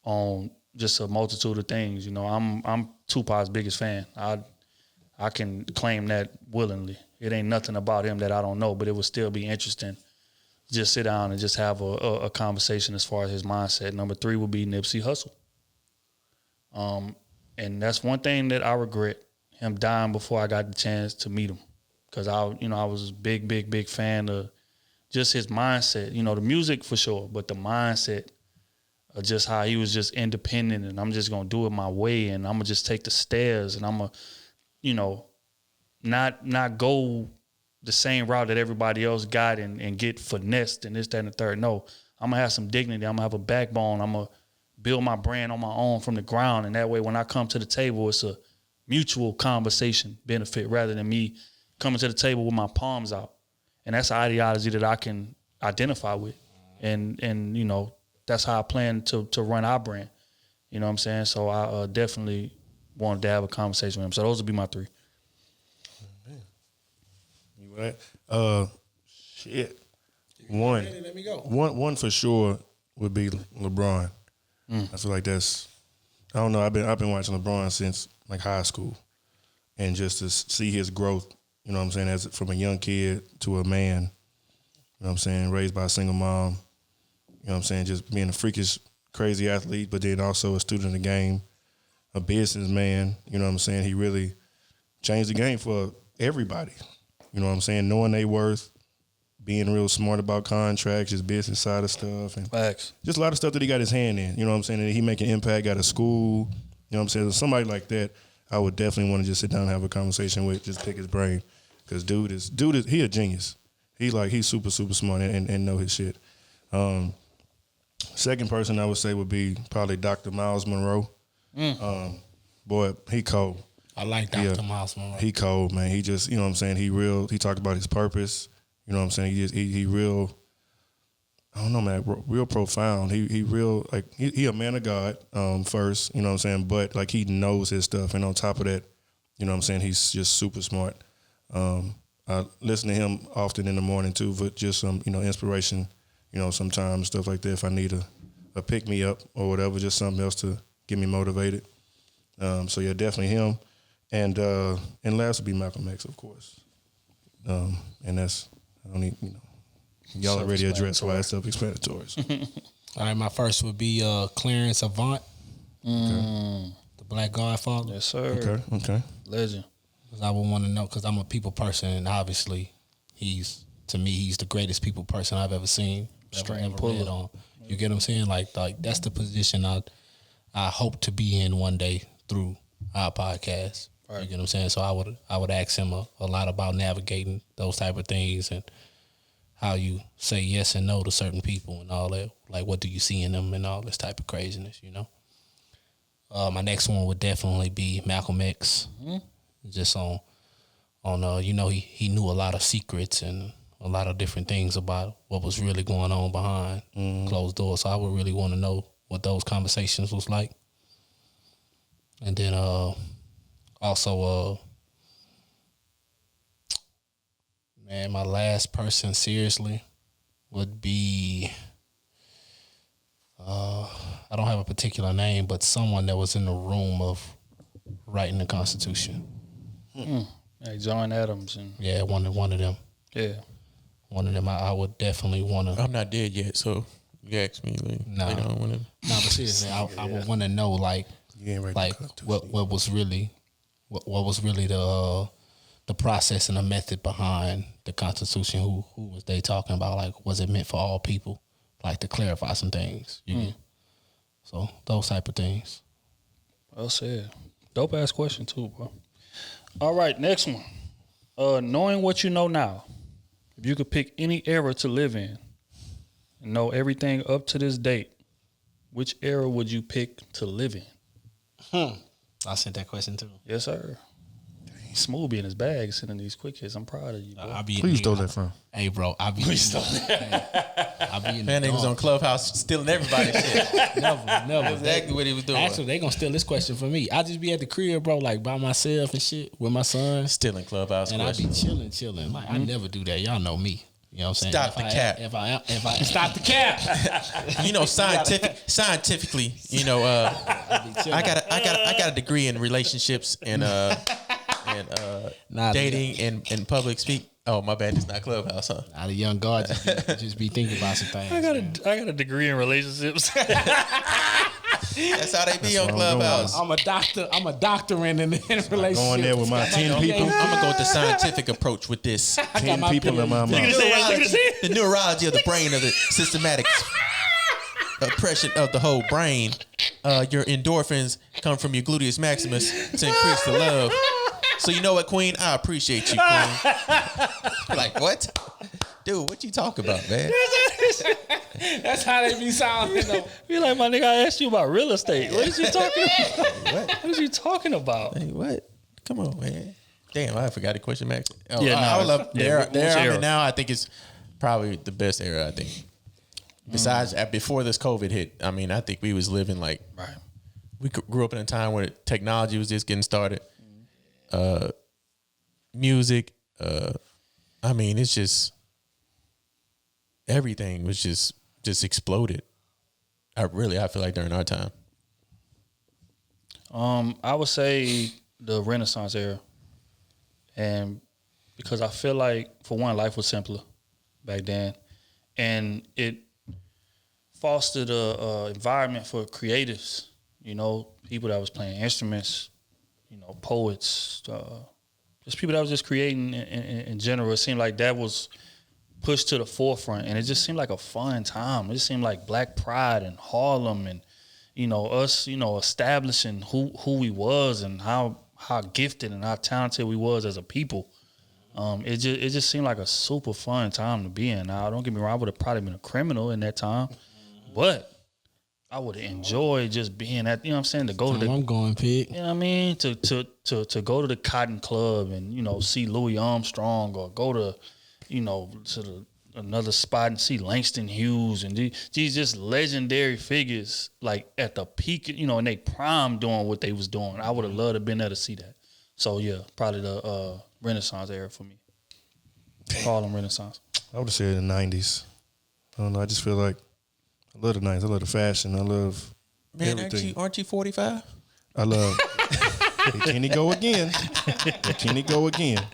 on just a multitude of things. You know, I'm Tupac's biggest fan. I can claim that willingly. It ain't nothing about him that I don't know, but it would still be interesting. Just sit down and just have a conversation as far as his mindset. Number 3 would be Nipsey Hussle. And that's one thing that I regret, him dying before I got the chance to meet him. Because I was a big fan of just his mindset. You know, the music for sure, but the mindset of just how he was just independent and I'm just going to do it my way and I'm going to just take the stairs and I'm going to, you know, not go the same route that everybody else got and get finessed and this, that, and the third. No, I'm going to have some dignity. I'm going to have a backbone. I'm going to build my brand on my own from the ground. And that way, when I come to the table, it's a mutual conversation benefit rather than me coming to the table with my palms out. And that's an ideology that I can identify with. And you know, that's how I plan to run our brand. You know what I'm saying? So I definitely wanted to have a conversation with him. So those would be my 3. You right? Shit. One. Let me go. One for sure would be LeBron. I feel like I don't know. I've been watching LeBron since like high school, and just to see his growth. You know what I'm saying? As from a young kid to a man. You know what I'm saying? Raised by a single mom. You know what I'm saying? Just being a freakish, crazy athlete, but then also a student of the game, a businessman. You know what I'm saying? He really changed the game for everybody. You know what I'm saying? Knowing their worth, being real smart about contracts, his business side of stuff, and Facts. just a lot of stuff that he got his hand in. You know what I'm saying? And he making impact, got a school. You know what I'm saying? Somebody like that, I would definitely want to just sit down and have a conversation with, just pick his brain, because dude is he a genius. He's super smart and know his shit. Second person I would say would be probably Dr. Miles Monroe. Boy, he cold. I like Dr. Miles Monroe. He cold, man. He just, you know what I'm saying, he talked about his purpose. You know what I'm saying? He real, I don't know, man, real profound. He real, like, he a man of God, first, you know what I'm saying? But, like, he knows his stuff. And on top of that, you know what I'm saying, he's just super smart. I listen to him often in the morning, too, but just some, you know, inspiration, you know, sometimes, stuff like that. If I need a pick-me-up or whatever, just something else to get me motivated. So, yeah, definitely him. And last would be Malcolm X, of course. And that's, I don't need, you know, y'all already addressed why it's self-explanatory. So. All right, my first would be Clarence Avant, the Black Godfather. Yes, sir. Okay. Legend. Because I would want to know, because I'm a people person, and obviously he's the greatest people person I've ever seen. String ever puller. read on. You get what I'm saying? Like that's the position I hope to be in one day through our podcast. Right. You get what I'm saying? So I would ask him a lot about navigating those type of things and how you say yes and no to certain people and all that. Like, what do you see in them and all this type of craziness, you know? My next one would definitely be Malcolm X. Just on you know, he knew a lot of secrets and a lot of different things about what was really going on behind closed doors. So I would really want to know what those conversations was like. And then also man, my last person seriously would be I don't have a particular name, but someone that was in the room of writing the Constitution. Like John Adams and Yeah, one of them. yeah. One of them I would definitely want to. I'm not dead yet, so you ask me later on when No, but seriously, I would want to know like what was really the process and the method behind the Constitution. Who was they talking about? Like, was it meant for all people? Like, to clarify some things. So those type of things. Well said. Dope ass question too, bro. All right, next one. Knowing what you know now, if you could pick any era to live in and know everything up to this date, which era would you pick to live in? I sent that question too. Yes, sir. Smooth be in his bag sending these quick hits. I'm proud of you, bro. Who you stole that from? Hey, bro, I be in Man, the niggas on Clubhouse stealing everybody's shit. Never. That's exactly what he was doing. Actually, they gonna steal this question from me. I just be at the crib, bro, like by myself and shit with my son, Stealing Clubhouse and questions. I be chilling. Like, I never do that. Y'all know me. You know what I'm saying? Stop the cap. If I stop the cap. You know, scientifically, you know, I got a degree in relationships and dating and public speak. Oh, my bad. It's not Clubhouse, huh? Now the young guard just be thinking about some things. I got a degree in relationships. That's how they be on Clubhouse. I'm a doctor in relationships. Going there with my 10 people. I'm gonna go with the scientific approach with this. 10 people in my mouth. The neurology of the brain of the systematic oppression of the whole brain. Your endorphins come from your gluteus maximus to increase the love. So you know what, Queen? I appreciate you, Queen. Like, what? Dude, what you talking about, man? That's how they be sounding. Be like, my nigga, I asked you about real estate. What is you talking about? What is you talking about? Hey, what? Come on, man. Damn, I forgot the question, Max. Oh, Yeah, I would love which there I'm era? in now. I think it's probably the best era. I think. Besides, before this COVID hit, I mean, I think we was living like Right. we grew up in a time where technology was just getting started. Music, I mean, it's just everything was just exploded. I feel like during our time. I would say the Renaissance era, and because I feel like, for one, life was simpler back then, and it fostered a environment for creatives. You know, people that was playing instruments, you know, poets, just people that was just creating in general. It seemed like that was pushed to the forefront, and it just seemed like a fun time. It just seemed like Black Pride and Harlem, and us, establishing who we was and how gifted and how talented we was as a people. It just seemed like a super fun time to be in. Now, don't get me wrong, I would have probably been a criminal in that time, but I would have enjoyed just being at, to go to the. I'm going pick. You know what I mean? To go to the Cotton Club and see Louis Armstrong, or go to another spot and see Langston Hughes and these just legendary figures like at the peak, in their prime doing what they was doing. I would have loved to have been there to see that. So yeah, probably the Renaissance era for me. Harlem Renaissance. I would have said the 90s. I don't know. I just feel like I love the 90s. I love the fashion. I love everything. Aren't you 45? I love. Can he go again? Can he go again?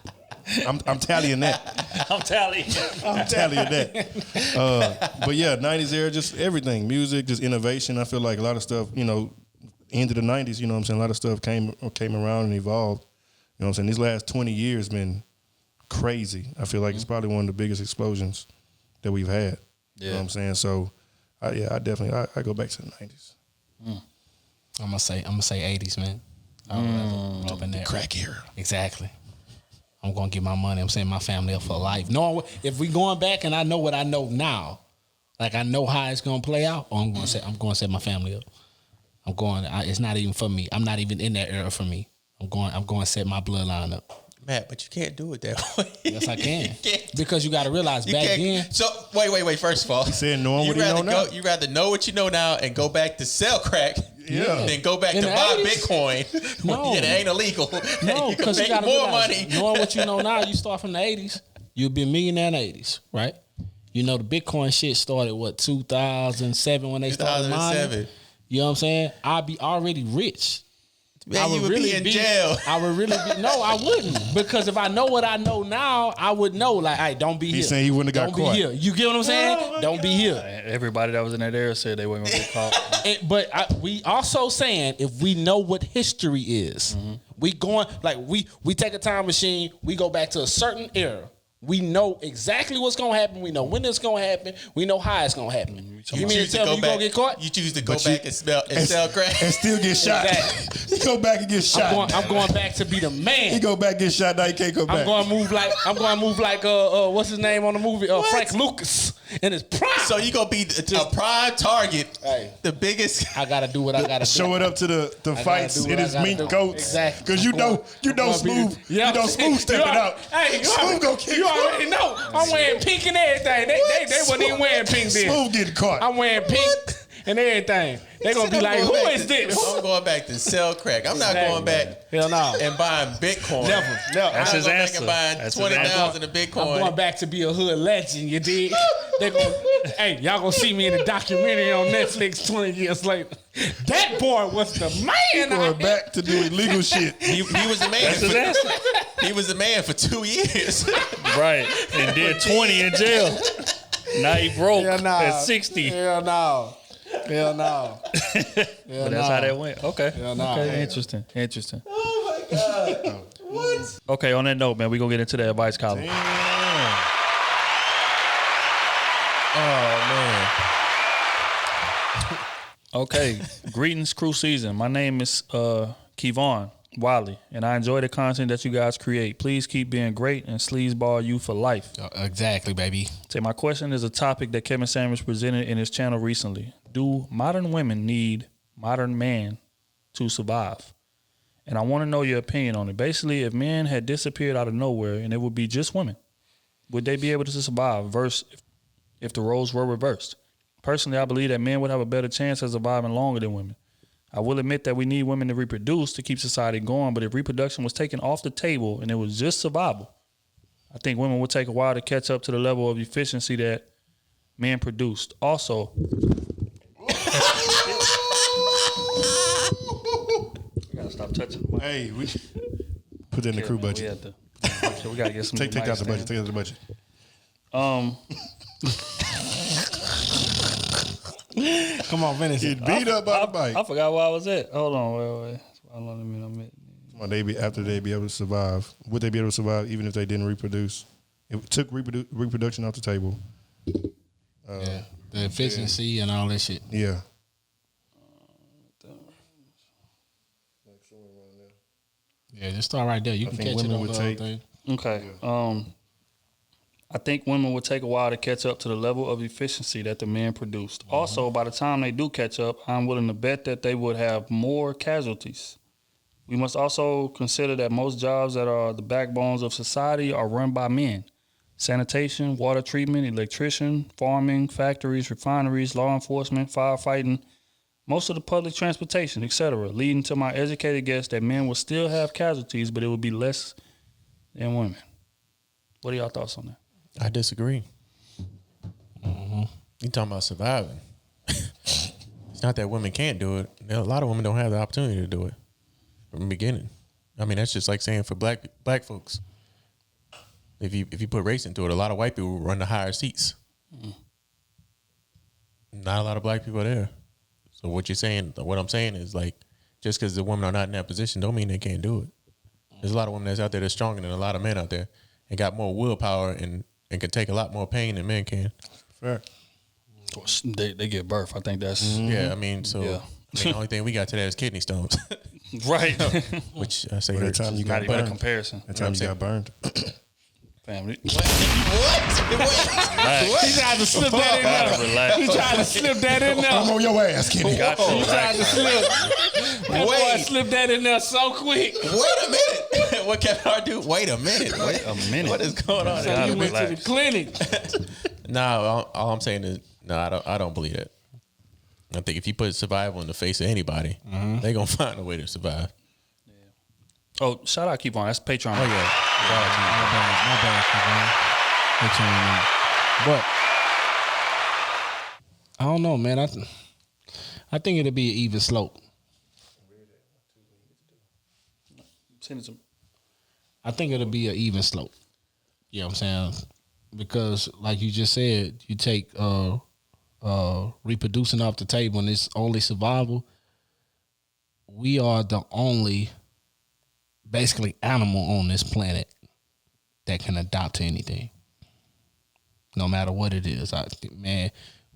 I'm tallying that. I'm tallying that. But yeah, 90s era, just everything. Music, just innovation. I feel like a lot of stuff, into the 90s, a lot of stuff came around and evolved. These last 20 years been crazy. I feel like it's probably one of the biggest explosions that we've had. Yeah. You know what I'm saying? So, I definitely go back to the 90s. I'm gonna say 80s, man. Up in there. Crack era. Exactly. I'm gonna get my money. I'm setting my family up for life. Knowing if we going back and I know what I know now, like I know how it's gonna play out, I'm gonna set my family up. It's not even for me. I'm not even in that era for me. I'm going to set my bloodline up. Matt, but you can't do it that way. Yes, I can. Because you got to realize back then. So wait. First of all, he said knowing what you know now. You rather know what you know now and go back to sell crack, than go back to buy 80s? Bitcoin. No, it ain't illegal. No, because you got to more realize, money. knowing what you know now, you start from the 80s. You'll be a millionaire in the 80s, right? The Bitcoin shit started 2007 when they started mining. 2007. You know what I'm saying? I'll be already rich. Man, you would really be in jail. I would really be. No, I wouldn't. Because if I know what I know now, I would know, like, hey, don't be here. He's saying he wouldn't have got caught. Don't be here. You get what I'm saying? Don't be here. Everybody that was in that era said they weren't going to get caught. We also saying, if we know what history is, we going, like, we take a time machine, we go back to a certain era. We know exactly what's gonna happen. We know when it's gonna happen. We know how it's gonna happen. You mean to tell me you gonna get caught? You choose to go back and sell crack and still get shot. Exactly. You go back and get shot. I'm going back to be the man. He go back and get shot. Now he can't go back. I'm going to move like what's his name on the movie? Frank Lucas in his prime. So you gonna be a prime target. Hey, the biggest. I gotta do what I gotta do. Show it up to the fights in his mink coats. Exactly. Because you know Smooth. Smooth stepping out. Hey, Smooth gonna kick you already know. I'm wearing pink and everything. They wasn't even wearing pink then. Smooth getting caught. I'm wearing pink and everything. They gonna be like, who is this? I'm going back to sell crack. I'm not going back. Hell no. And buying Bitcoin. Never. That's his answer. I'm buying 20,000 of Bitcoin. I'm going back to be a hood legend. You dig? Hey, y'all gonna see me in a documentary on Netflix 20 years later. That boy was the man. Going back to do illegal shit. He was the man. That's his answer. He was the man for 2 years. Right. And did 20 in jail. Now he broke at 60. Hell no. But that's how that went. Okay. Okay. Interesting. Oh my God. What? Okay, on that note, man, we gonna get into the advice column. Damn. Oh man. Okay. Greetings, Krew season. My name is Kevon Wiley, and I enjoy the content that you guys create. Please keep being great and sleazeball you for life. Exactly, baby. So my question is a topic that Kevin Samuels presented in his channel recently. Do modern women need modern men to survive? And I want to know your opinion on it. Basically, if men had disappeared out of nowhere and it would be just women, would they be able to survive versus if the roles were reversed? Personally, I believe that men would have a better chance of surviving longer than women. I will admit that we need women to reproduce to keep society going, but if reproduction was taken off the table and it was just survival, I think women would take a while to catch up to the level of efficiency that men produced. Also, I gotta stop touching the mic. Hey, we put that in the Krew budget. We gotta get some. Take out the budget. Take out the budget. Come on, finish it. Get beat up by the bike. I forgot where I was at. Hold on, wait. Hold on a minute. After they be able to survive, would they be able to survive even if they didn't reproduce? it took reproduction off the table. The efficiency and all that shit. Yeah. Yeah, just start right there. You can catch it on the other thing. Okay. I think women would take a while to catch up to the level of efficiency that the men produced. Mm-hmm. Also, by the time they do catch up, I'm willing to bet that they would have more casualties. We must also consider that most jobs that are the backbones of society are run by men. Sanitation, water treatment, electrician, farming, factories, refineries, law enforcement, firefighting, most of the public transportation, etc., leading to my educated guess that men will still have casualties, but it would be less than women. What are y'all thoughts on that? I disagree. Mm-hmm. You talking about surviving. It's not that women can't do it. A lot of women don't have the opportunity to do it from the beginning. I mean, that's just like saying for black folks. If you put race into it, a lot of white people run the higher seats. Not a lot of black people are there. So what I'm saying is like, just because the women are not in that position don't mean they can't do it. There's a lot of women that's out there that's stronger than a lot of men out there and got more willpower and can take a lot more pain than men can. Fair. They give birth. I think that's... Yeah, I mean, the only thing we got today is kidney stones. Right. Which I say hurts. You got a comparison. That time you got burned. Family. What? He tried to slip that in there. Relax. He tried to slip that in there. I'm on your ass, Kenny. He tried to slip. That boy slipped that in there so quick. Wait a minute. What can I do? Wait a minute. What is going on? So you went to the clinic. No, all I'm saying is, no, I don't believe that. I think if you put survival in the face of anybody, they're going to find a way to survive. Oh, shout out Keep On. That's Patreon. Oh, yeah. My bad, Patreon. But I don't know, man. I think it'll be an even slope. I think it'll be an even slope. You know what I'm saying? Because like you just said, you take reproducing off the table and it's only survival. We are the only basically animal on this planet that can adapt to anything, no matter what it is.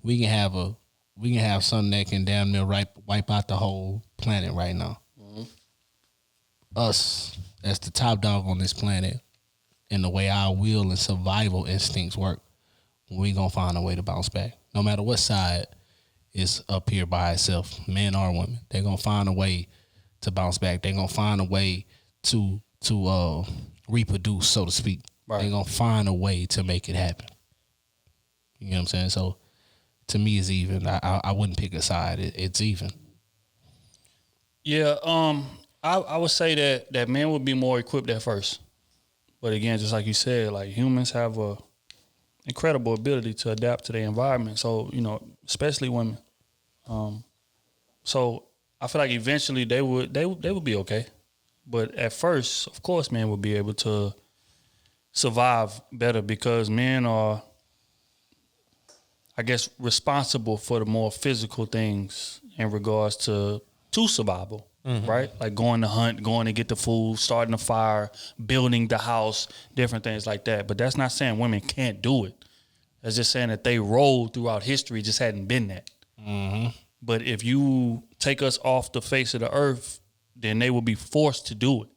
We can have something that can damn near wipe out the whole planet right now. Mm-hmm. Us as the top dog on this planet, and the way our will and survival instincts work, we gonna find a way to bounce back, no matter what side is up here by itself, men or women. They're gonna find a way to bounce back. They're gonna find a way to reproduce, so to speak. Right. They're gonna find a way to make it happen. You know what I'm saying? So to me, it's even. I wouldn't pick a side. It's even. Yeah, I would say that men would be more equipped at first, but again, just like you said, like humans have a incredible ability to adapt to their environment. So especially women. So I feel like eventually they would be okay. But at first, of course, men will be able to survive better because men are, I guess, responsible for the more physical things in regards to survival, right? Like going to hunt, going to get the food, starting a fire, building the house, different things like that. But that's not saying women can't do it. That's just saying that they rolled throughout history, just hadn't been that. Mm-hmm. But if you take us off the face of the earth, then they would be forced to do it.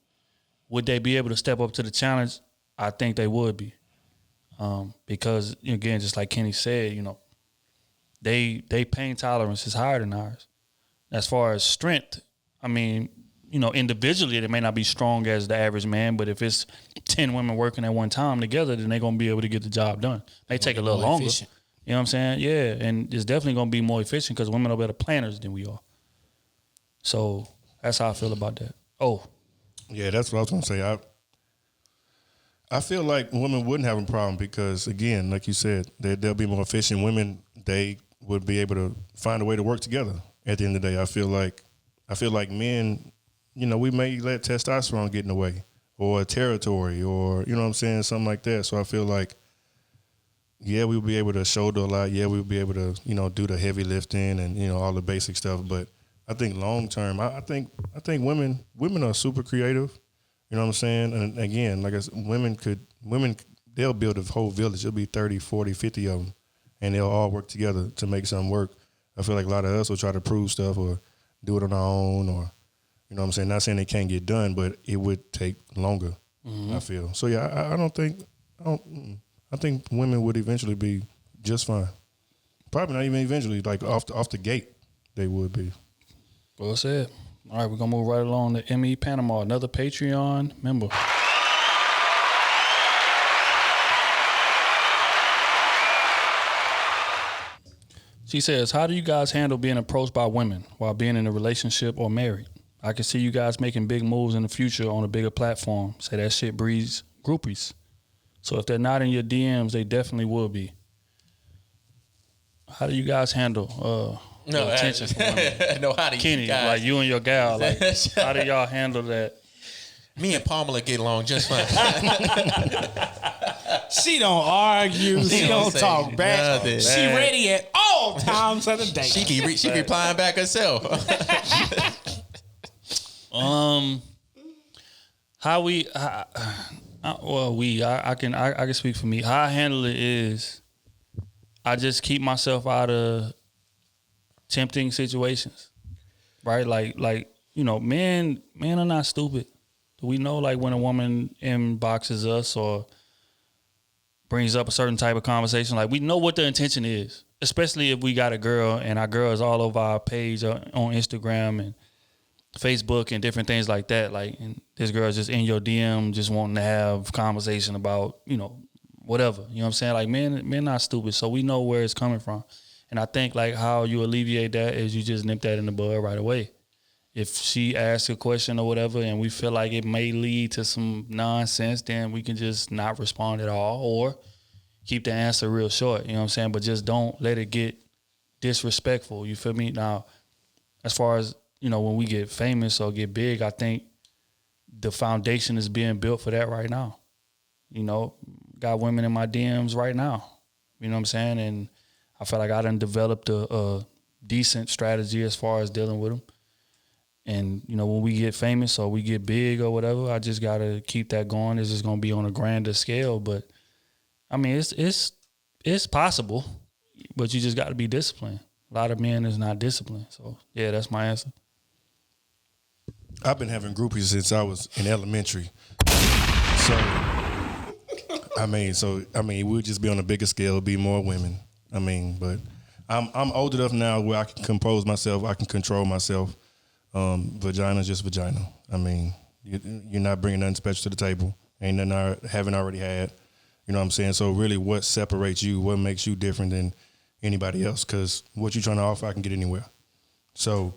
Would they be able to step up to the challenge? I think they would be. Because, again, just like Kenny said, they pain tolerance is higher than ours. As far as strength, I mean, individually they may not be strong as the average man, but if it's 10 women working at one time together, then they're going to be able to get the job done. They take a little longer. Efficient. You know what I'm saying? Yeah, and it's definitely going to be more efficient because women are better planners than we are. So that's how I feel about that. Oh. Yeah, that's what I was going to say. I feel like women wouldn't have a problem because, again, like you said, they'll be more efficient. Women, they would be able to find a way to work together at the end of the day. I feel like men, we may let testosterone get in the way or territory or, you know what I'm saying, something like that. So I feel like, yeah, we'll be able to shoulder a lot. Yeah, we'll be able to, do the heavy lifting and, all the basic stuff. But I think long term, I think women are super creative. You know what I'm saying? And again, like I said, women they'll build a whole village. It'll be 30, 40, 50 of them, and they'll all work together to make something work. I feel like a lot of us will try to prove stuff or do it on our own, or you know what I'm saying. Not saying they can't get done, but it would take longer. I feel so. Yeah, I think women would eventually be just fine. Probably not even eventually. Like off the gate, they would be. Well said. All right, we're gonna move right along to ME Panama, another Patreon member. She says, how do you guys handle being approached by women while being in a relationship or married? I can see you guys making big moves in the future on a bigger platform. Say that shit breeds groupies. So if they're not in your DMs, they definitely will be. How do you guys handle the attention from women? No, how do you Kenny, guys? like you and your gal, like how do y'all handle that? Me and Pamela get along just fine. She don't argue. She don't say talk back. nothing. She ready at all times of the day. She replying back herself. I can speak for me. How I handle it is I just keep myself out of tempting situations, right? Like you know, men are not stupid. We know like when a woman inboxes us or brings up a certain type of conversation, like we know what the intention is, especially if we got a girl and our girl is all over our page on Instagram and Facebook and different things like that. Like, and this girl's just in your DM, just wanting to have conversation about, you know, whatever. You know what I'm saying? Like men not stupid, so we know where it's coming from. And I think like how you alleviate that is you just nip that in the bud right away. If she asks a question or whatever and we feel like it may lead to some nonsense, then we can just not respond at all or keep the answer real short, you know what I'm saying? But just don't let it get disrespectful, you feel me? Now, as far as, you know, when we get famous or get big, I think the foundation is being built for that right now. You know, got women in my DMs right now, you know what I'm saying? And I feel like I done developed a decent strategy as far as dealing with them. And, you know, when we get famous or we get big or whatever, I just got to keep that going. It's just going to be on a grander scale. But, I mean, it's possible, but you just got to be disciplined. A lot of men is not disciplined. So, yeah, that's my answer. I've been having groupies since I was in elementary. So, I mean, we'll just be on a bigger scale, be more women. I mean, but I'm old enough now where I can compose myself, I can control myself. Vagina's just vagina. I mean, you're not bringing nothing special to the table. Ain't nothing I haven't already had. You know what I'm saying? So really what separates you, what makes you different than anybody else? Because what you're trying to offer, I can get anywhere. So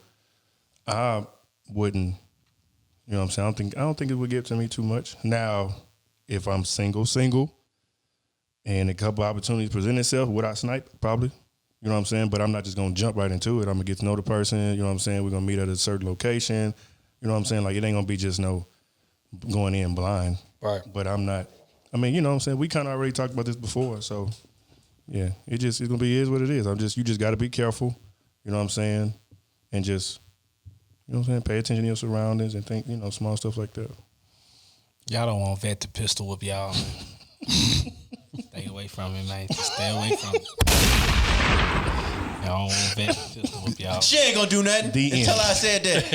I wouldn't, you know what I'm saying? I don't think it would get to me too much. Now, if I'm single, and a couple opportunities present itself, would I snipe? Probably. You know what I'm saying? But I'm not just going to jump right into it. I'm going to get to know the person. You know what I'm saying? We're going to meet at a certain location. You know what I'm saying? Like, it ain't going to be just no going in blind. Right. But I'm not. I mean, you know what I'm saying? We kind of already talked about this before. So, yeah, it's going to be is what it is. You just got to be careful. You know what I'm saying? And just, you know what I'm saying? Pay attention to your surroundings and think, you know, small stuff like that. Y'all don't want Vet to pistol whip y'all. Stay away from it, man. Just stay away from it. Y'all don't want Vet to pistol whip y'all. She ain't gonna do nothing until I said that.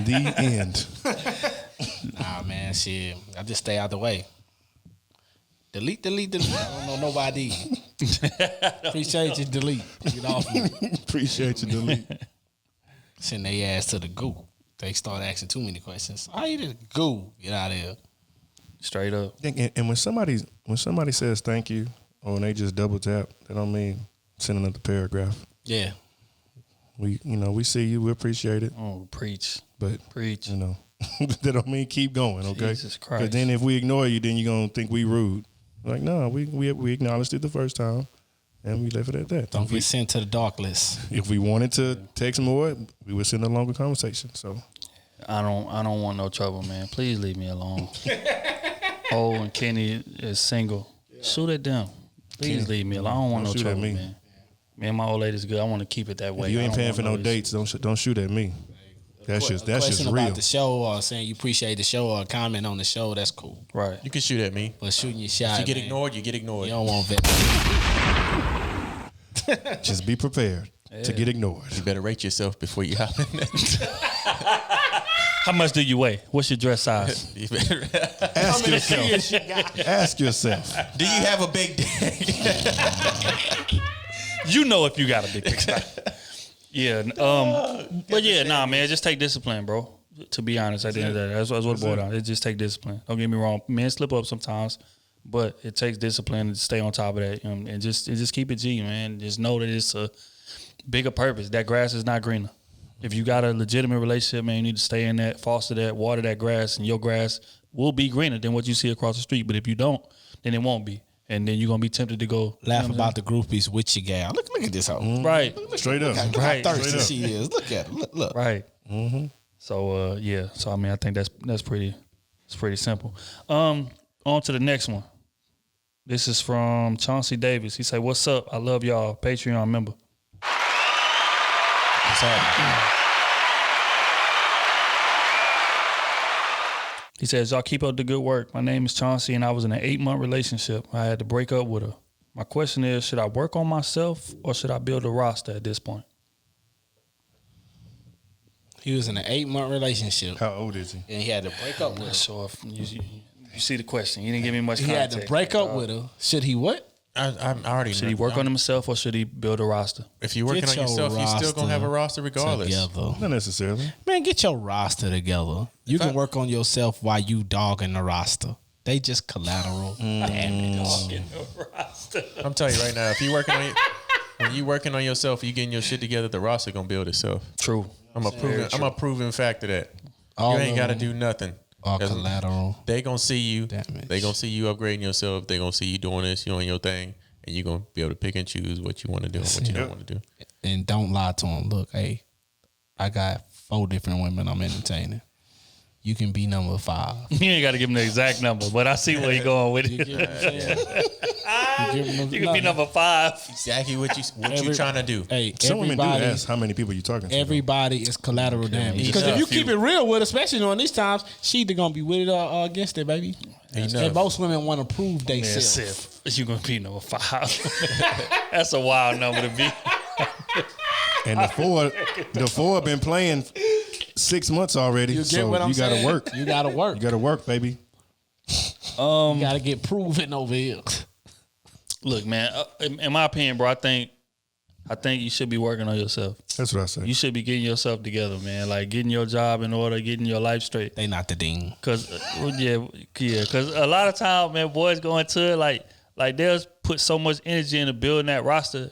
The end. Nah, man, shit. I just stay out the way. Delete. I don't know nobody. Appreciate you, delete. Get off me. Appreciate you, delete. Send their ass to the goo. They start asking too many questions. I eat it goo. Get out of here. Straight up. And when somebody says thank you, or when they just double tap, that don't mean send another paragraph. Yeah. We see you, we appreciate it. Oh, preach. But Preach. you know, that don't mean keep going, okay? Jesus Christ. Because then if we ignore you, then you're gonna think we rude. Like, no, we acknowledged it the first time, and we left it at that. Don't get sent to the dark list. If we wanted to text more, we would send a longer conversation. So I don't want no trouble, man. Please leave me alone. Oh, and Kenny is single. Yeah. Shoot at them. Please leave me alone. I don't want no trouble, man. Me and my old lady's good. I want to keep it that way. If you ain't paying for no dates, don't shoot at me. That's just question real. about the show or saying you appreciate the show or comment on the show, that's cool. Right. You can shoot at me. But shooting your shot, If you get man, ignored, you get ignored. you don't want vet. Just be prepared to get ignored. You better rate yourself before you hop in there. How much do you weigh? What's your dress size? You better- Ask yourself. Ask yourself. Do you have a big dick? You know if you got a big dick. Yeah. But yeah, nah, man. Just take discipline, bro. To be honest, at the end of the day, that's what it boiled down. It just take discipline. Don't get me wrong. Men slip up sometimes, but it takes discipline to stay on top of that and just keep it G, man. Just know that it's a bigger purpose. That grass is not greener. If you got a legitimate relationship, man, you need to stay in that, foster that, water that grass, and your grass will be greener than what you see across the street. But if you don't, then it won't be. And then you're going to be tempted to go. Laugh about the groupies with your gal. Look at this hoe. Right. Straight up. Look Right. how thirsty Straight up. she is. Look at her. Look. Right. Mm-hmm. So, yeah. So, I mean, I think that's pretty simple. On to the next one. This is from Chauncey Davis. He said, "What's up? I love y'all. Patreon member." What's happening? He says, "Y'all keep up the good work. My name is Chauncey, and I was in an 8-month relationship. I had to break up with her. My question is, should I work on myself or should I build a roster at this point?" He was in an 8-month relationship How old is he? and he had to break up with her. So if you see the question, you didn't give me much He context. had to break up with her. Should he what? I already Should know. he work on himself or should he build a roster? If you're working Get on your yourself, you're still gonna have a roster regardless. Together. Not necessarily. Man, get your roster together. You can work on yourself while you dogging the roster. They just collateral damage. I'm telling you right now, if you working on when you working on yourself, you getting your shit together, the roster gonna build itself. True. I'm a proven fact of that. All You ain't of got to them do nothing. Or That's- collateral. They gonna see you. Damage. They gonna see you upgrading yourself. They gonna see you doing this, you doing your thing, and you gonna be able to pick and choose what you want to do and what you don't want to do. And don't lie to them. Look, hey, I got 4 different women I'm entertaining. You can be number 5. You ain't got to give him the exact number, but I see where you're going with You it. get what I'm saying? You can be number 5. Exactly what you trying to do. Hey, Some women do everybody, ask how many people you talking to. everybody is collateral damage. Because Enough. if you keep it real with her, especially during these times, she either gonna be with it or against it, baby. Enough. And most women want to prove Man, themselves. Sif, you going to be number 5. That's a wild number to be. And the four have been playing 6 months already. You get so what I'm you gotta saying? work. You gotta work. You gotta work, baby. You gotta get proven over here. Look, man, in my opinion, bro, I think you should be working on yourself. That's what I say. You should be getting yourself together, man. Like getting your job in order, getting your life straight. They not the dean. Cause Cause a lot of time, man, boys go into it like they'll put so much energy into building that roster.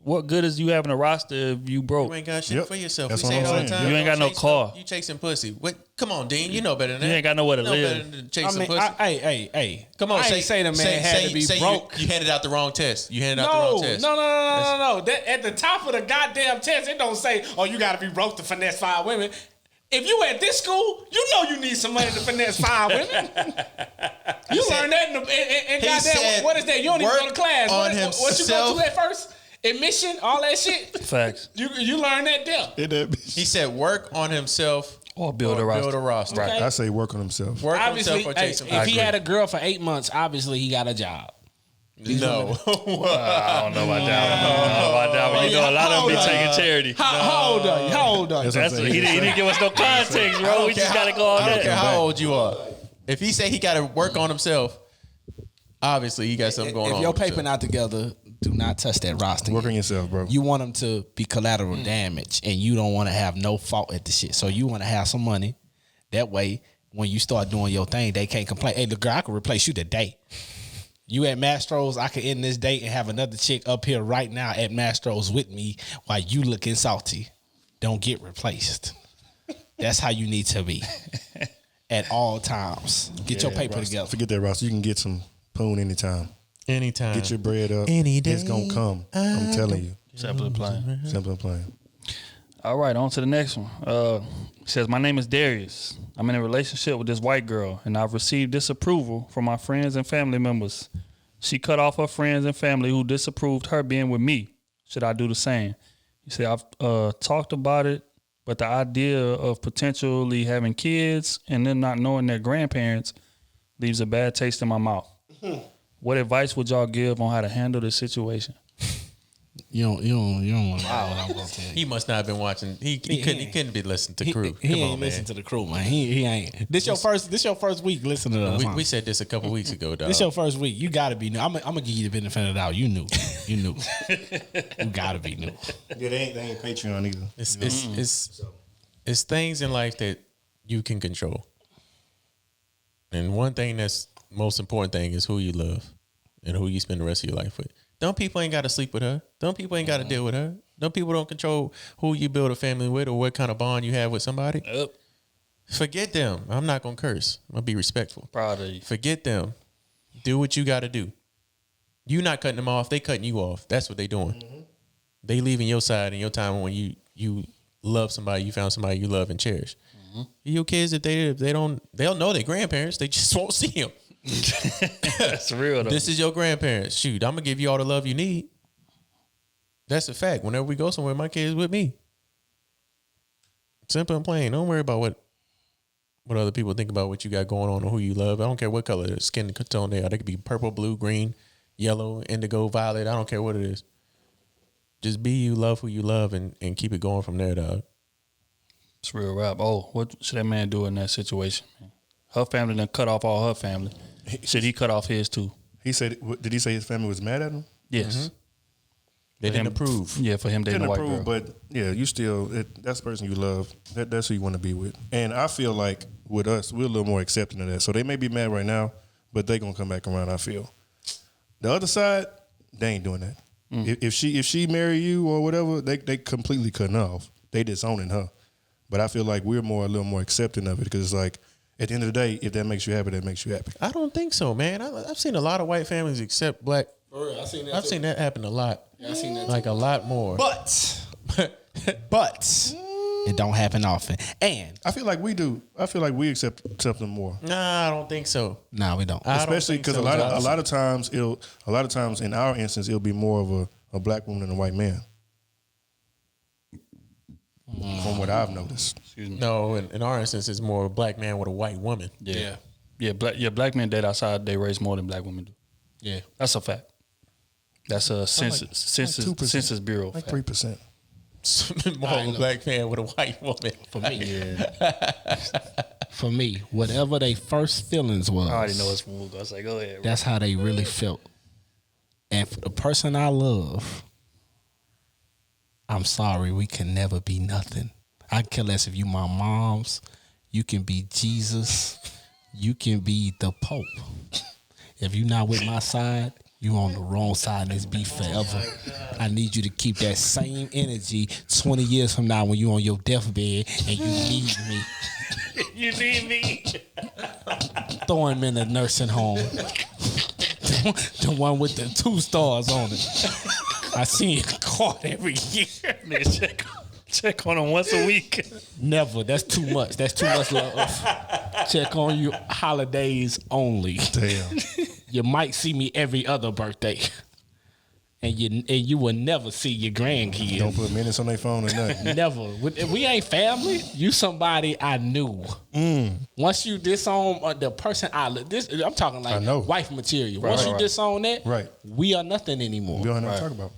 What good is you having a roster if you broke? You ain't got shit Yep. for yourself. That's We what say I'm it all the saying. time. You ain't got Don't no chase car. You chasing pussy. What? Come on, Dean. You know better than that. You ain't got nowhere to You know live. better than chasing I mean, pussy. hey. Come on, I ain't say the man had to be broke. You handed out the wrong test. You handed out the wrong test. No. That, at the top of the goddamn test, it don't say, "Oh, you got to be broke to finesse 5 women." If you at this school, you know you need some money to finesse 5 women. You learn that in He goddamn. said What is that? You don't even go to class. on What you go himself. to at first? Admission, all that shit. Facts. You learn that there. He said work on himself Or build a roster. Build a roster. Right. I say work on himself. Work on Obviously, himself or hey, chase some if he pussy. had a girl for 8 months, obviously he got a job. No. I don't know about that. But you know, a lot of them be taking charity. How old are you? How old are you? That's what I'm That's saying. he didn't give us no context, bro. We just gotta go on I don't care that. how old you are. If he say he got to work on himself, obviously he got something going on. If your with paper himself. not together, do not touch that roster. Work on yourself, bro. You want them to be collateral damage, and you don't want to have no fault at the shit. So you want to have some money. That way, when you start doing your thing, they can't complain. Hey, the girl, I can replace you today. You at Mastro's, I can end this date and have another chick up here right now at Mastro's with me while you looking salty. Don't get replaced. That's how you need to be at all times. Get your paper together. Forget that, Ross. You can get some poon anytime. Anytime. Get your bread up. Any day. It's gonna come. I'm telling you. Simple and plain. Simple and plain. All right, on to the next one. It says, my name is Darius. I'm in a relationship with this white girl, and I've received disapproval from my friends and family members. She cut off her friends and family who disapproved her being with me. Should I do the same? He said, I've talked about it But the idea of potentially having kids and then not knowing their grandparents leaves a bad taste in my mouth. What advice would y'all give on how to handle this situation? You don't want to know what I'm gonna tell you. He must not have been watching. He couldn't be listening to Krew. He Come ain't on, listen man. to the Krew, man. He ain't. This your first week listening to us. We said this a couple weeks ago, dog. This your first week. You gotta be new. I'm gonna give you the benefit of the doubt. You knew. You gotta be new. Yeah, they ain't Patreon either. It's things in life that you can control. And one thing that's most important thing is who you love and who you spend the rest of your life with. Them people ain't got to sleep with her. Them people ain't got to deal with her. Them people don't control who you build a family with or what kind of bond you have with somebody. Yep. Forget them. I'm not going to curse. I'm going to be respectful. Proud of you. Forget them. Do what you got to do. You not cutting them off. They cutting you off. That's what they doing. Mm-hmm. They leaving your side in your time when you love somebody, you found somebody you love and cherish. Mm-hmm. Your kids, if they'll know their grandparents. They just won't see them. That's real though. This is your grandparents. Shoot, I'm gonna give you all the love you need. That's a fact. Whenever we go somewhere, my kids with me. Simple and plain. Don't worry about what other people think about what you got going on or who you love. I don't care what color the skin tone they are. They could be purple, blue, green, yellow, indigo, violet. I don't care what it is. Just be you, love who you love, and keep it going from there, dog. It's real rap. Oh, what should that man do in that situation, man? Her family done cut off all her family. Should he cut off his too? He said, did he say his family was mad at him? Yes. Mm-hmm. They didn't approve. Yeah, for him dating a white girl. But yeah, you still, that's the person you love. That's who you want to be with. And I feel like with us, we're a little more accepting of that. So they may be mad right now, but they going to come back around, I feel. The other side, they ain't doing that. If she marry you or whatever, they completely cutting off. They disowning her. But I feel like we're a little more accepting of it because it's like, at the end of the day, if that makes you happy, that makes you happy. I don't think so, man. I've seen a lot of white families accept black. I've seen that happen a lot. Yeah, I've seen that like a lot more. But it don't happen often. And I feel like we do. I feel like we accept them more. Nah, I don't think so. no, we don't. Especially because a lot of times in our instance it'll be more of a black woman than a white man. From what I've noticed. No, in our instance, it's more a black man with a white woman. Yeah. Black men date outside they raise more than black women do. Yeah. That's a fact. That's a census bureau. Like fact. 3%. More of a black man with a white woman. For me, for me, whatever they first feelings was, I already know it's from Google. I say, go ahead. Bro. that's how they really felt. And for the person I love, I'm sorry, we can never be nothing. I care less if you my mom's. You can be Jesus. You can be the Pope. If you not with my side, you on the wrong side, and it's beef forever. I need you to keep that same energy 20 years from now when you on your deathbed and you need me. You need me. Throw him in the nursing home. The one with the 2 stars on it. I see it caught every year. Man, check on him once a week. Never. That's too much. That's too much love. Check on you holidays only. Damn. You might see me every other birthday. And you will never see your grandkids. Don't put minutes on their phone or nothing. Never. We ain't family. You somebody I knew. Once you disown the person I'm talking like wife material. Once you disown that, we are nothing anymore. We don't have nothing to talk about.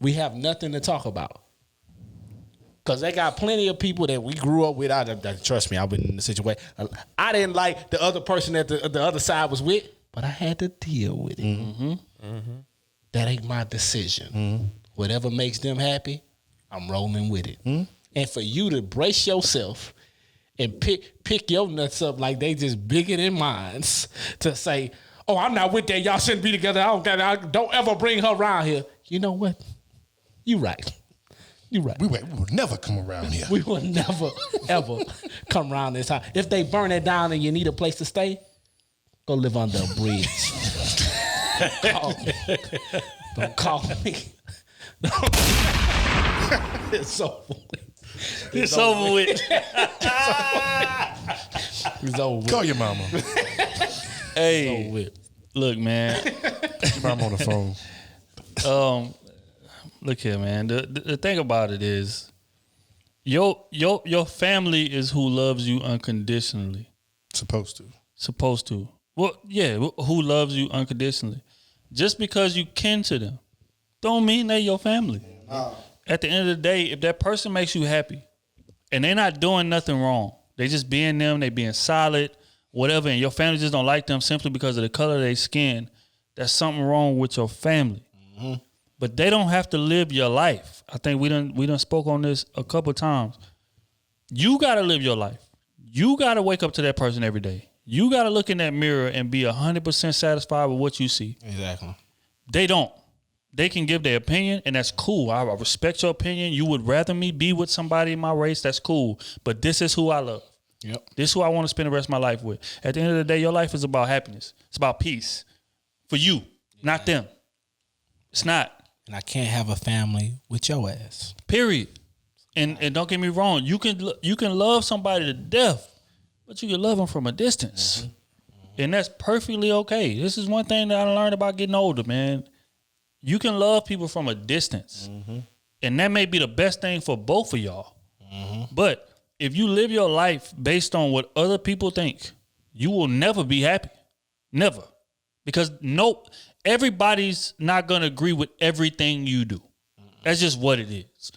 We have nothing to talk about. Because they got plenty of people that we grew up with. Trust me, I've been in the situation. I didn't like the other person that the other side was with, but I had to deal with it. Mm-hmm. Mm-hmm. That ain't my decision. Mm-hmm. Whatever makes them happy, I'm rolling with it. Mm-hmm. And for you to brace yourself and pick your nuts up like they just bigger than mine to say, oh, I'm not with that. Y'all shouldn't be together. Don't ever bring her around here. You know what? You right. You right. We will never come around here. We will never, ever come around this house. If they burn it down and you need a place to stay, go live under a bridge. Call me. Don't call me. It's over with. It's over with. It's over with. Call your mama. Hey, look, man. Your mama on the phone. Look here, man. The thing about it is, Your family is who loves you unconditionally. Supposed to. Well, yeah, who loves you unconditionally. Just because you kin to them, don't mean they your family. At the end of the day, if that person makes you happy and they're not doing nothing wrong, they just being them, they being solid, whatever, and your family just don't like them simply because of the color of their skin, that's something wrong with your family. Mm-hmm. But they don't have to live your life. I think we done spoke on this a couple times. You got to live your life. You got to wake up to that person every day. You got to look in that mirror and be 100% satisfied with what you see. Exactly. They don't. They can give their opinion, and that's cool. I respect your opinion. You would rather me be with somebody in my race, that's cool. But this is who I love. Yep. This is who I want to spend the rest of my life with. At the end of the day, your life is about happiness. It's about peace. For you, not them. It's not. And I can't have a family with your ass. Period. And don't get me wrong. You can love somebody to death, but you can love them from a distance. Mm-hmm. And that's perfectly okay. This is one thing that I learned about getting older, man. You can love people from a distance. Mm-hmm. And that may be the best thing for both of y'all. Mm-hmm. But if you live your life based on what other people think, you will never be happy. Never. Because everybody's not going to agree with everything you do. That's just what it is.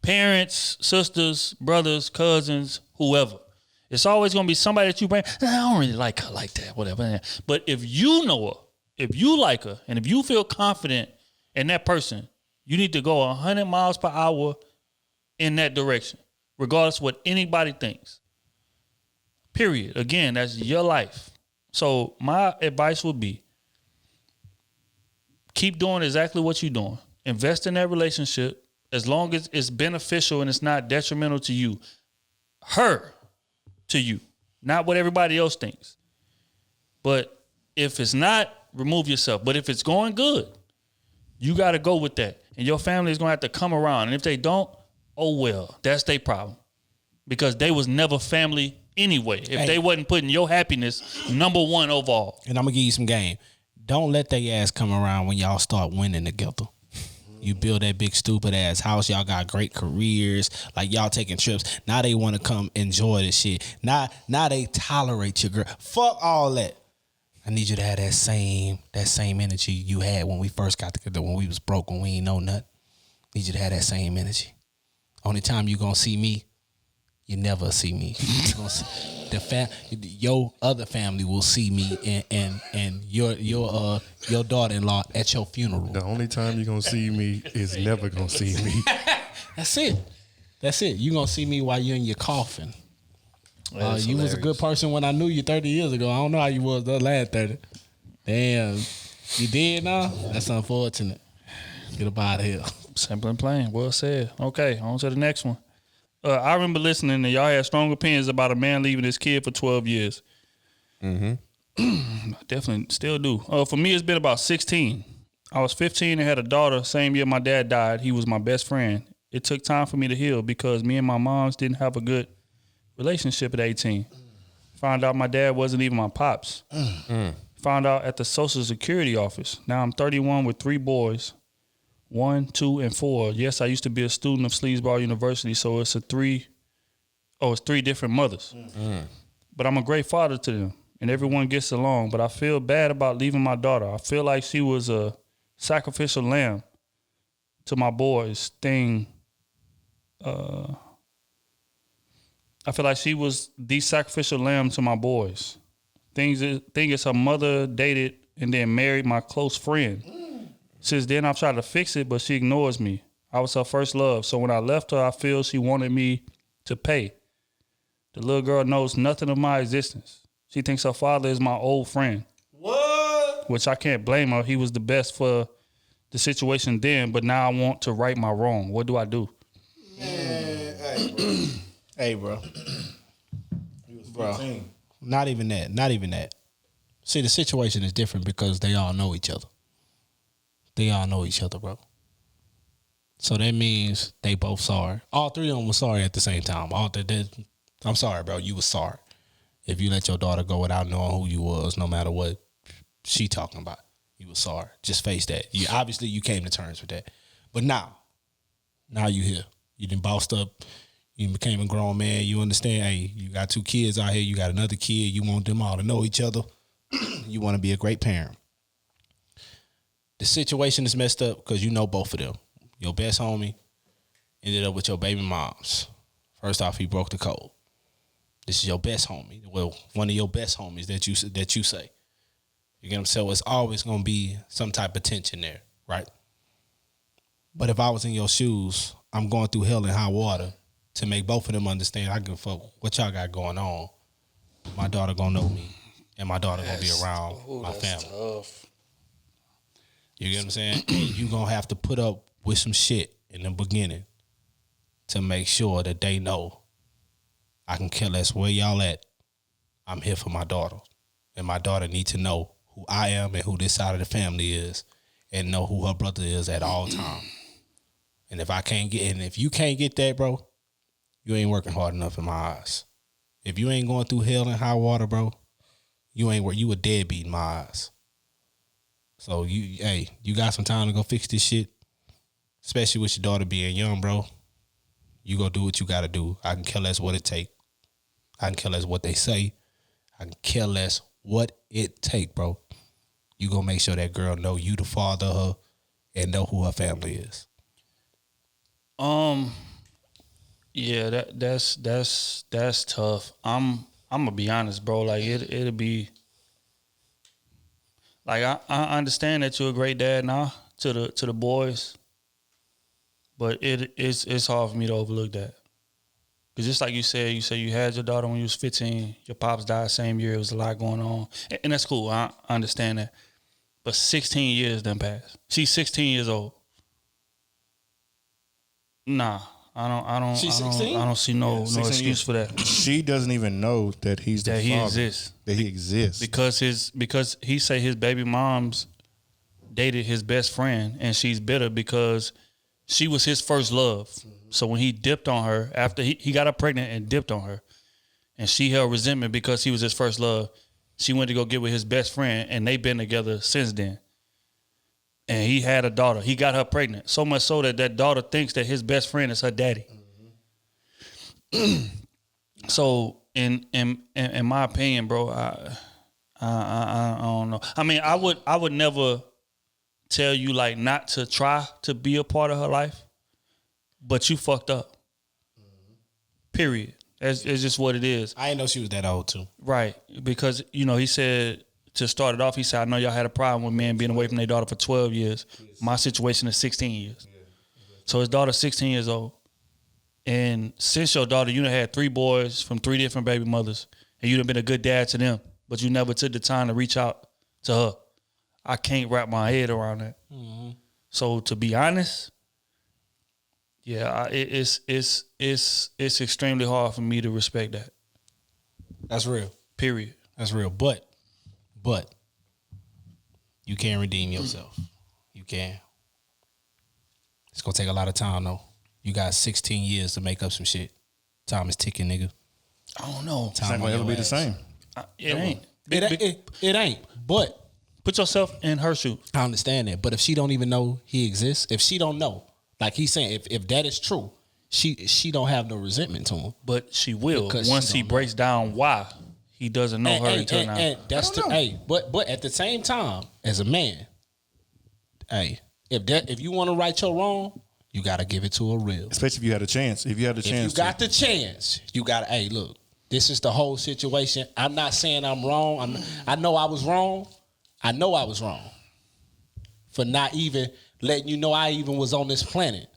Parents, sisters, brothers, cousins, whoever. It's always going to be somebody that you bring, I don't really like her like that, whatever. But if you know her, if you like her, and if you feel confident in that person, you need to go 100 miles per hour in that direction, regardless of what anybody thinks. Period. Again, that's your life. So my advice would be, keep doing exactly what you're doing. Invest in that relationship as long as it's beneficial and it's not detrimental to you. Her to you, not what everybody else thinks. But if it's not, remove yourself. But if it's going good, you got to go with that. And your family is going to have to come around. And if they don't, oh well, that's their problem. Because they was never family anyway. If they wasn't putting your happiness number one overall. And I'm going to give you some game. Don't let their ass come around when y'all start winning together. You build that big stupid ass house. Y'all got great careers. Like y'all taking trips. Now they want to come enjoy this shit. Now they tolerate your girl. Fuck all that. I need you to have that same energy you had when we first got together, when we was broke, when we ain't know nothing. Need you to have that same energy. Only time you gonna see me, you never see me. You gonna see your other family will see me and your daughter-in-law at your funeral. The only time you're gonna see me is never gonna see me. That's it. You gonna see me while you're in your coffin. You was a good person when I knew you 30 years ago. I don't know how you was the last 30. Damn. You did now? That's unfortunate. Get up out of here. Simple and plain. Well said. Okay, on to the next one. I remember listening and y'all had strong opinions about a man leaving his kid for 12 years. Mm-hmm. I definitely still do. For me, it's been about 16. I was 15 and had a daughter. Same year my dad died. He was my best friend. It took time for me to heal because me and my moms didn't have a good relationship at 18. Found out my dad wasn't even my pops. Found out at the Social Security office. Now I'm 31 with 3 boys, 1, 2, and 4. Yes, I used to be a student of Sleesboro University, so it's 3 different mothers. But I'm a great father to them, and everyone gets along. But I feel bad about leaving my daughter. I feel like she was a sacrificial lamb to my boys. I feel like she was the sacrificial lamb to my boys. Thing is, her mother dated and then married my close friend. Since then, I've tried to fix it, but she ignores me. I was her first love, so when I left her, I feel she wanted me to pay. The little girl knows nothing of my existence. She thinks her father is my old friend. What? Which I can't blame her. He was the best for the situation then, but now I want to right my wrong. What do I do? Man, hey, bro. He was 15. Not even that. See, the situation is different because they all know each other. They all know each other, bro. So that means they both sorry. All 3 of them were sorry at the same time. I'm sorry, bro. You was sorry. If you let your daughter go without knowing who you was, no matter what she talking about, you was sorry. Just face that. Obviously you came to terms with that. But now you here. You done bossed up You became a grown man. You understand, hey, you got 2 kids out here. You got another kid. You want them all to know each other. You want to be a great parent. The situation is messed up because you know both of them. Your best homie ended up with your baby moms. First off, he broke the code. This is your best homie. Well, one of your best homies that you say. You get what I'm saying? So it's always going to be some type of tension there, right? But if I was in your shoes, I'm going through hell and high water to make both of them understand I give a fuck what y'all got going on. My daughter going to know me, and my daughter going to be around my family. Tough. You get what I'm saying? You going to have to put up with some shit in the beginning to make sure that they know I can care less where y'all at. I'm here for my daughter. And my daughter need to know who I am and who this side of the family is and know who her brother is at all times. And if you can't get that, bro, you ain't working hard enough in my eyes. If you ain't going through hell and high water, bro, you a deadbeat in my eyes. So you got some time to go fix this shit, especially with your daughter being young, bro. You go do what you got to do. I can care less what it take. I can care less what they say. I can care less what it take, bro. You gonna make sure that girl know you the father of her and know who her family is. Yeah, that's tough. I'm gonna be honest, bro. Like it'll be like I understand that you're a great dad now to the boys. But it's hard for me to overlook that. Because just like you said you had your daughter when you was 15. Your pops died same year. It was a lot going on. And that's cool. I understand that. But 16 years done passed. She's 16 years old. Nah, I don't. She's 16? I don't see no excuse years. for that. She doesn't even know that he's the father. He exists. That he exists. Because he say his baby moms dated his best friend, and she's bitter because she was his first love. Mm-hmm. So when he dipped on her, after he got her pregnant and dipped on her, and she held resentment because he was his first love, she went to go get with his best friend, and they've been together since then. And he had a daughter. He got her pregnant. So much so that daughter thinks that his best friend is her daddy. Mm-hmm. So in my opinion, bro, I don't know. I mean, I would never tell you like not to try to be a part of her life, but you fucked up. Period. It's just what it is. I didn't know she was that old too. Right, because he said to start it off, he said, I know y'all had a problem with men being away from their daughter for 12 years. Yes. My situation is 16 years. Yeah. So his daughter's 16 years old. And since your daughter, you done had 3 boys from 3 different baby mothers, and you done been a good dad to them, but you never took the time to reach out to her. I can't wrap my head around that. Mm-hmm. So to be honest, yeah, it's extremely hard for me to respect that. That's real. Period. That's real. But you can redeem yourself. You can. It's gonna take a lot of time though. You got 16 years to make up some shit. Time is ticking, nigga. I don't know. It's not gonna ever be the same. It ain't. It ain't. But put yourself in her shoes. I understand that. But if she don't even know he exists, if she don't know, like he's saying, if that is true, she don't have no resentment to him. But she will once he breaks down why he doesn't know her until now. And that's but at the same time, as a man, if you want to right your wrong, you gotta give it to a real. Especially if you had a chance. If you got the chance, you gotta. Look, this is the whole situation. I'm not saying I'm wrong. I know I was wrong. I know I was wrong for not even letting you know I even was on this planet.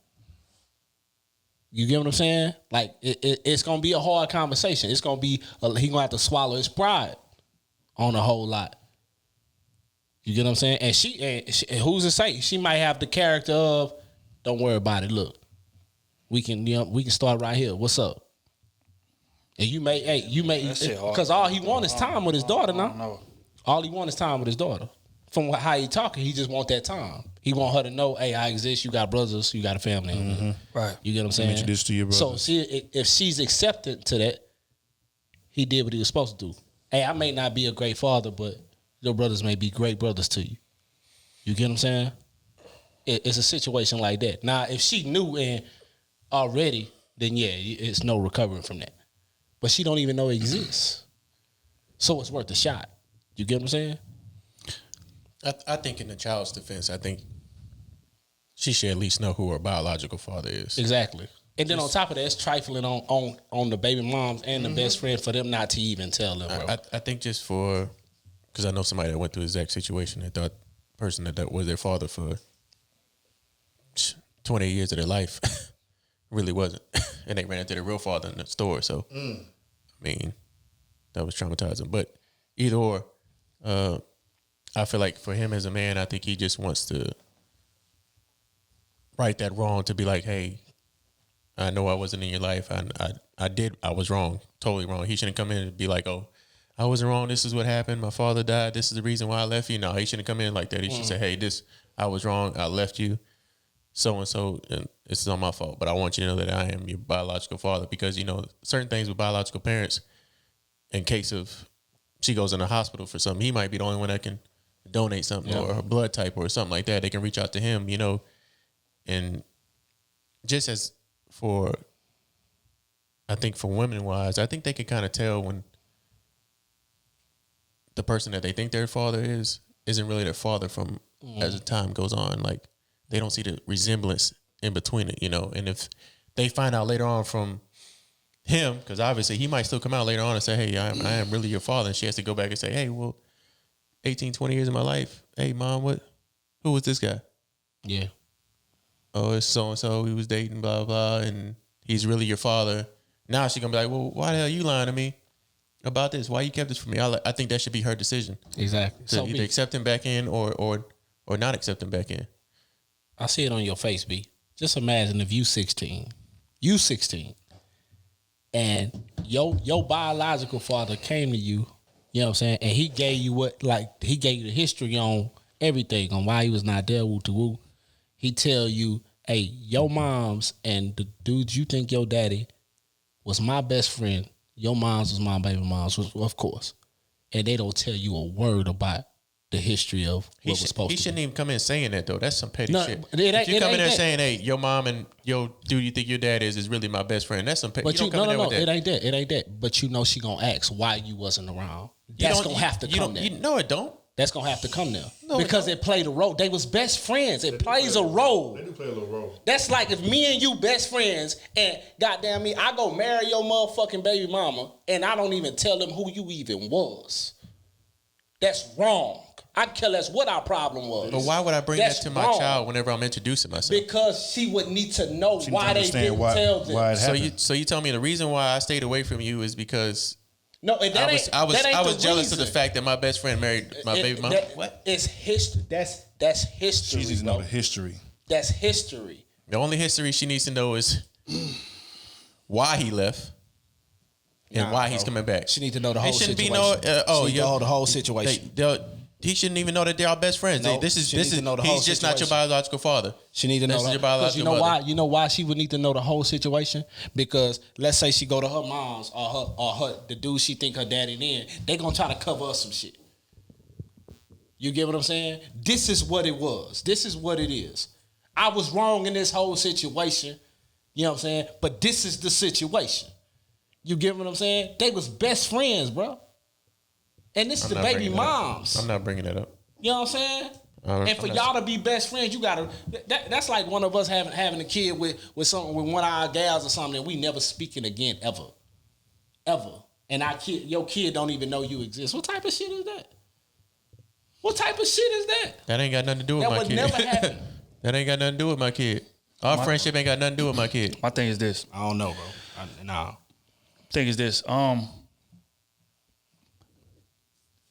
You get what I'm saying? Like it's gonna be a hard conversation. It's gonna be he gonna have to swallow his pride on a whole lot. You get what I'm saying? And she who's to say she might have the character of, don't worry about it. Look, we can start right here. What's up? And you may because all he wants is time with his daughter now. All he wants is time with his daughter. From how he talking, he just want that time. He want her to know, hey, I exist. You got brothers. You got a family. Mm-hmm. Right. You get what I'm saying? Introduce to your brothers. So see, if she's accepted to that, he did what he was supposed to do. Hey, I may not be a great father, but your brothers may be great brothers to you. You get what I'm saying? It's a situation like that. Now, if she knew and already then yeah, it's no recovering from that. But she don't even know it exists. So it's worth a shot. You get what I'm saying? I think in the child's defense, I think she should at least know who her biological father is. Exactly. And then on top of that, it's trifling on the baby moms and the best friend for them not to even tell them, bro. I think just for, because I know somebody that went through the exact situation that thought person that was their father for 28 years of their life really wasn't. And they ran into their real father in the store. So, I mean, that was traumatizing. But either or, I feel like for him as a man, I think he just wants to right that wrong, to be like, hey, I know I wasn't in your life. I was wrong, totally wrong. He shouldn't come in and be like, oh, I wasn't wrong. This is what happened. My father died. This is the reason why I left you. No, he shouldn't come in like that. He should say, hey, I was wrong. I left you. So-and-so, and it's not my fault. But I want you to know that I am your biological father, because, certain things with biological parents, in case of she goes in the hospital for something, he might be the only one that can donate something or her blood type or something like that. They can reach out to him, and just as for, I think for women wise, I think they can kind of tell when the person that they think their father isn't really their father from as the time goes on. Like, they don't see the resemblance in between it, and if they find out later on from him, because obviously he might still come out later on and say, hey, I am really your father, and she has to go back and say, hey, well, 18, 20 years of my life, hey, mom, who was this guy? Yeah. Oh, it's so-and-so, he was dating, blah, blah, and he's really your father. Now she's going to be like, well, why the hell are you lying to me about this? Why you kept this from me? I think that should be her decision. Exactly. To either accept him back in or not accept him back in. I see it on your face, B. Just imagine if you 16, and your biological father came to you, you know what I'm saying, and he gave you he gave you the history on everything, on why he was not there, woo to woo. He tell you, hey, your mom's and the dudes you think your daddy was my best friend, your mom's was my baby mom's, of course. And they don't tell you a word about the history of what was supposed to be. He shouldn't even come in saying that, though. That's some petty shit. If you come in there saying, hey, your mom and your dude you think your dad is really my best friend, that's some petty shit. No, it ain't that. It ain't that. But she gonna ask why you wasn't around. That's gonna have to come there. No, it don't. That's gonna have to come there. No, because it played a role. They was best friends. It plays a role. They do play a little role. That's like if me and you best friends, and goddamn me, I go marry your motherfucking baby mama, and I don't even tell them who you even was. That's wrong. I can care less what our problem was. But why would I bring that to my child whenever I'm introducing myself? Because she would need to know why they didn't tell them. Why it so you tell me the reason why I stayed away from you is because I was jealous of the fact that my best friend married my baby mama. What? It's history. That's history. She needs to know the history. That's history. The only history she needs to know is why he left. And why he's coming back. She needs to know the whole situation. She shouldn't know the whole situation. He shouldn't even know that they're our best friends. No, he's just not your biological father. She need to know your biological mother. Why? You know why she would need to know the whole situation? Because let's say she go to her mom's or the dude she think her daddy in, they gonna try to cover up some shit. You get what I'm saying? This is what it was. This is what it is. I was wrong in this whole situation. You know what I'm saying? But this is the situation. You get what I'm saying? They was best friends, bro. And this is the baby moms. I'm not bringing that up. You know what I'm saying? And for y'all to be best friends, you gotta. That's like one of us having a kid with one of our gals or something, and we never speaking again ever. And your kid don't even know you exist. What type of shit is that? What type of shit is that? That ain't got nothing to do with my kid. That would never happen. That ain't got nothing to do with my kid. Our friendship ain't got nothing to do with my kid. My thing is this. I don't know, bro. Nah. Thing is this.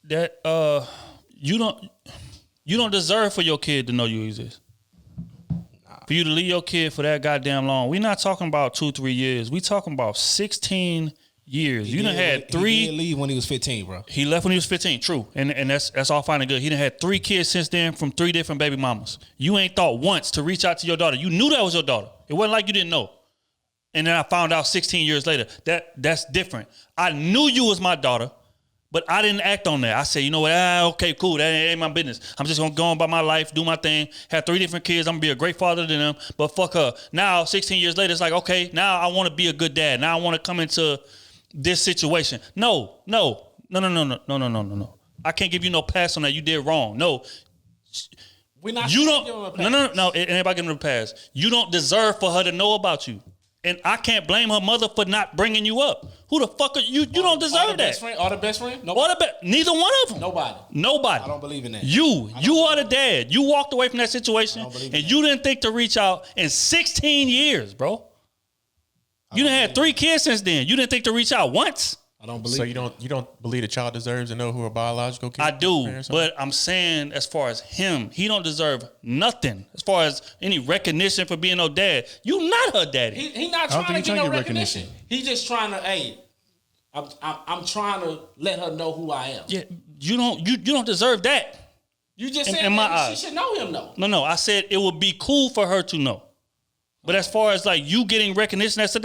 That you don't deserve for your kid to know you exist. For you to leave your kid for that goddamn long. We're not talking about 2-3 years. We talking about 16 years. You done had 3. He did leave when he was 15, bro. He left when he was 15, true. And that's all fine and good. He done had 3 kids since then from 3 different baby mamas. You ain't thought once to reach out to your daughter. You knew that was your daughter. It wasn't like you didn't know. And then I found out 16 years later. That's different. I knew you was my daughter, But I didn't act on that. I said, you know what? Okay, cool. That ain't my business. I'm just gonna go on by my life, do my thing, have 3 different kids. I'm gonna be a great father to them. But fuck her. Now, 16 years later, it's like, okay, now I want to be a good dad. Now I want to come into this situation. No. I can't give you no pass on that. You did wrong. No. We're not. You don't. No. Anybody give him a pass? You don't deserve for her to know about you. And I can't blame her mother for not bringing you up. Who the fuck are you? You don't deserve that. Are the best friend? Neither one of them. Nobody. I don't believe in that. You are the dad. You walked away from that situation, and you didn't think to reach out in 16 years, bro. You done had 3 kids since then. You didn't think to reach out once. I don't believe. So you don't believe the child deserves to know who her biological kids? I do, but I'm saying as far as him, he don't deserve nothing. As far as any recognition for being no dad, you not her daddy. He not trying to get no recognition. He's just trying to. Hey, I'm trying to let her know who I am. Yeah, you don't deserve that. You just said in my eyes. She should know him though. No, I said it would be cool for her to know. But as far as like you getting recognition, that's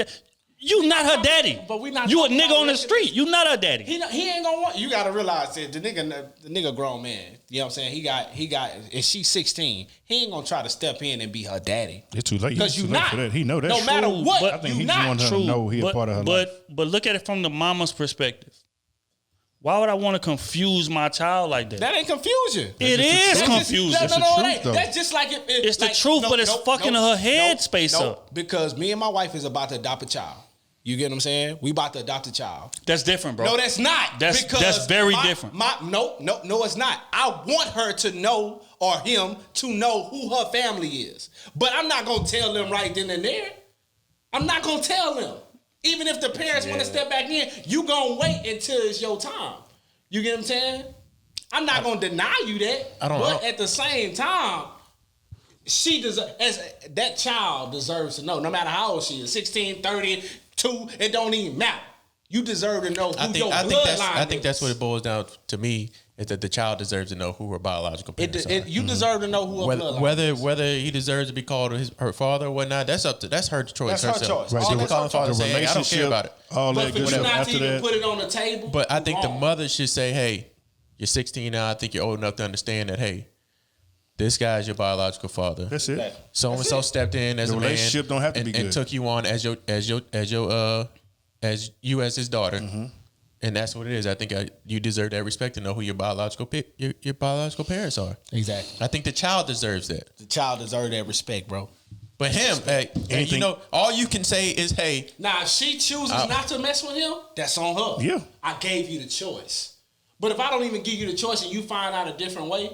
you not her daddy. But we not. You a nigga on the street. You not her daddy. He ain't gonna want. You gotta realize that the nigga grown man. You know what I'm saying? He got. If she's 16, he ain't gonna try to step in and be her daddy. It's too late. Because you not for that. He know that. No matter what, I think he just wanted her to know he a part of her life. But look at it from the mama's perspective. Why would I want to confuse my child like that? That ain't confusion. It is confusing. No, that's just like it. It's the truth, but it's fucking her head space up. Because me and my wife is about to adopt a child. You get what I'm saying? We about to adopt a child. That's different, bro. No, that's not. That's very different. No, it's not. I want her to know or him to know who her family is. But I'm not going to tell them right then and there. I'm not going to tell them. Even if the parents want to step back in, you going to wait until it's your time. You get what I'm saying? I'm not going to deny you that. But at the same time, that child deserves to know, no matter how old she is, 16, 30, 2, it don't even matter. You deserve to know who your bloodline is. I think that's what it boils down to me, is that the child deserves to know who her biological parents are. You deserve to know who her bloodline is. Whether he deserves to be called her father or whatnot, that's her choice. That's her choice. Right. I don't care about it. All that good stuff after that. that. Put it on the table. But I think the mother should say, hey, you're 16 now. I think you're old enough to understand that, hey, this guy's your biological father. That's it. So and so stepped in as a man. The relationship don't have to be good. And took you on as his daughter. Mm-hmm. And that's what it is. I think you deserve that respect to know who your biological parents are. Exactly. I think the child deserves that. The child deserves that respect, bro. But him, hey, all you can say is, hey. Now, if she chooses not to mess with him, that's on her. Yeah. I gave you the choice. But if I don't even give you the choice and you find out a different way,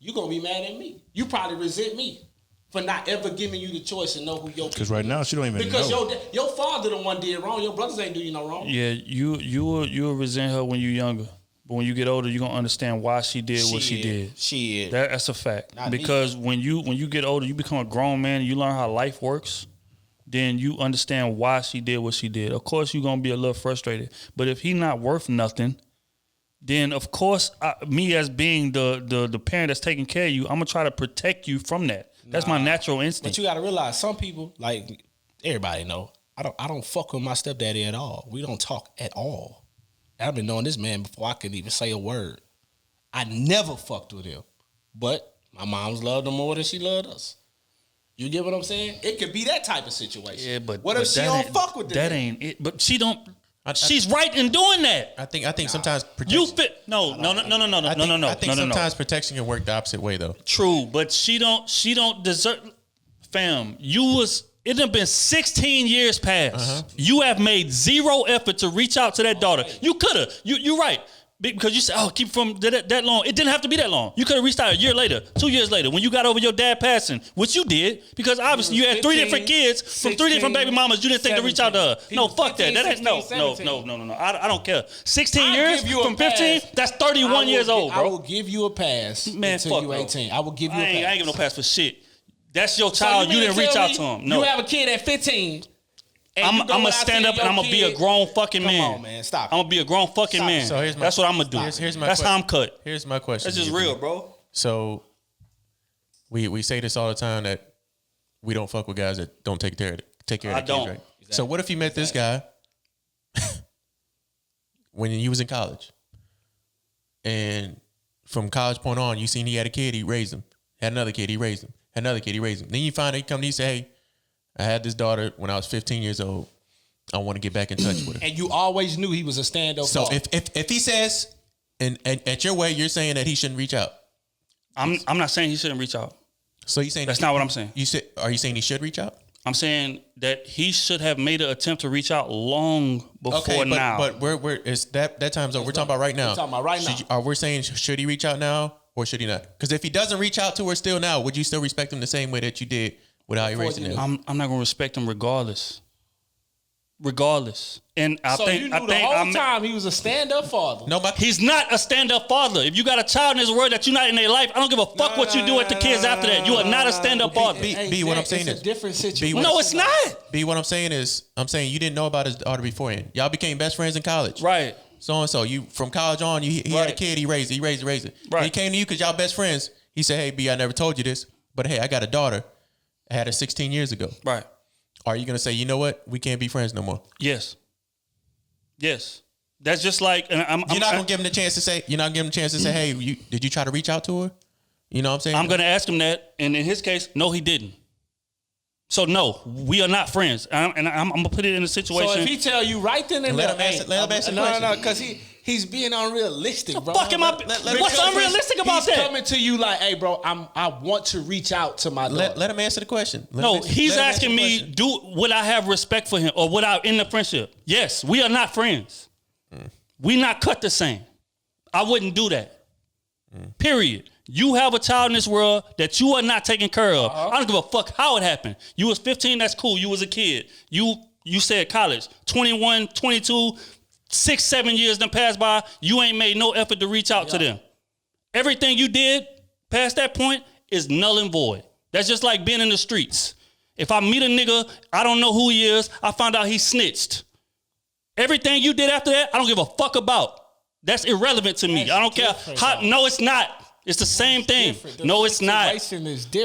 you're going to be mad at me. You probably resent me for not ever giving you the choice to know who your Because right now, she don't even know. Because your father the one did wrong. Your brothers ain't do you no wrong. Yeah, you will resent her when you're younger. But when you get older, you're going to understand why she did what she did. She is. That's a fact. Not because me. when you get older, you become a grown man, you learn how life works, then you understand why she did what she did. Of course, you're going to be a little frustrated. But if he not worth nothing, then of course, me as being the parent that's taking care of you, I'm gonna try to protect you from that. That's my natural instinct. But you gotta realize, some people, like everybody know, I don't fuck with my stepdaddy at all. We don't talk at all. I've been knowing this man before I could even say a word. I never fucked with him, but my mom's loved him more than she loved us. You get what I'm saying? It could be that type of situation. Yeah, but what if she don't fuck with that? Ain't it? But she don't. She's right in doing that. I think sometimes protection. You fit no. I think sometimes protection can work the opposite way though. True, but she don't deserve. Fam, it done been 16 years past. Uh-huh. You have made zero effort to reach out to that daughter. You coulda. You're right. Because you said, keep from that long. It didn't have to be that long. You could have reached out a year later, 2 years later, when you got over your dad passing, which you did, because obviously you had 15, 3 different kids from 3 different baby mamas. You didn't think to reach out to her. No, fuck 15, that. That ain't no. I don't care. 16 years from 15, that's 31 years old, bro. I will give you a pass until you 18. I will give you a pass. I ain't give no pass for shit. That's your child. So you didn't reach out to him. No. You have a kid at 15. I'm gonna stand up and I'm gonna be a grown fucking man. Come on, man. Stop. I'm gonna be a grown fucking man. So that's what I'm gonna do. That's how I'm cut. Here's my question. That's just real, bro. So we say this all the time that we don't fuck with guys that don't take care of their kids, right? Exactly. So what if you met this guy when you was in college? and from college point on, you seen he had a kid, he raised him. Had another kid, he raised him. Had another kid, he raised him. Then you find out he come to you say, hey, I had this daughter when I was 15 years old. I want to get back in touch with her. And you always knew he was a stand-up. So if he says, and at your way, you're saying that he shouldn't reach out. I'm not saying he shouldn't reach out. So you saying That's not what I'm saying. Are you saying he should reach out? I'm saying that he should have made an attempt to reach out long before now. But we're is that time's over. We're talking about right now. We're talking about right now. Are we saying should he reach out now or should he not? Because if he doesn't reach out to her still now, would you still respect him the same way that you did with how he raised him? I'm not gonna respect him regardless. And I think the whole time he was a stand-up father. No, but he's not a stand-up father. If you got a child in this world that you're not in their life, I don't give a fuck what you do with the kids after that. You are not a stand-up father. B, what I'm saying is a different situation. No, it's not. B, what I'm saying is, I'm saying you didn't know about his daughter beforehand. Y'all became best friends in college, Right. So and so. You from college on, he had a kid, he raised it. Right. When he came to you because y'all best friends. He said, "Hey, B, I never told you this, but hey, I got a daughter. I had her 16 years ago. Right. Are you gonna say, you know what, we can't be friends no more? Yes. That's just like, and You're not gonna give him the chance to say. You're not gonna give him the chance to say, hey, did you try to reach out to her? You know what I'm saying? I'm gonna ask him that, and in his case, no, he didn't. So no, we are not friends, and I'm gonna put it in a situation. So if he tell you right then and Let there, him answer the no, question. because he's being unrealistic, bro. Fuck him up. What's unrealistic about he's that? Coming to you like, hey, bro, I want to reach out to my daughter. Let him answer the question. He's asking me, would I have respect for him, or would I end the friendship? Yes, we are not friends. We not cut the same. I wouldn't do that. Period. You have a child in this world that you are not taking care of. I don't give a fuck how it happened. You was 15, that's cool. You was a kid. You said college. 21, 22, 6, 7 years done passed by. You ain't made no effort to reach out to them. Everything you did past that point is null and void. That's just like being in the streets. If I meet a nigga, I don't know who he is, I found out he snitched. Everything you did after that, I don't give a fuck about. That's irrelevant to me. I don't care how. No, it's not. It's the same thing. No, it's not.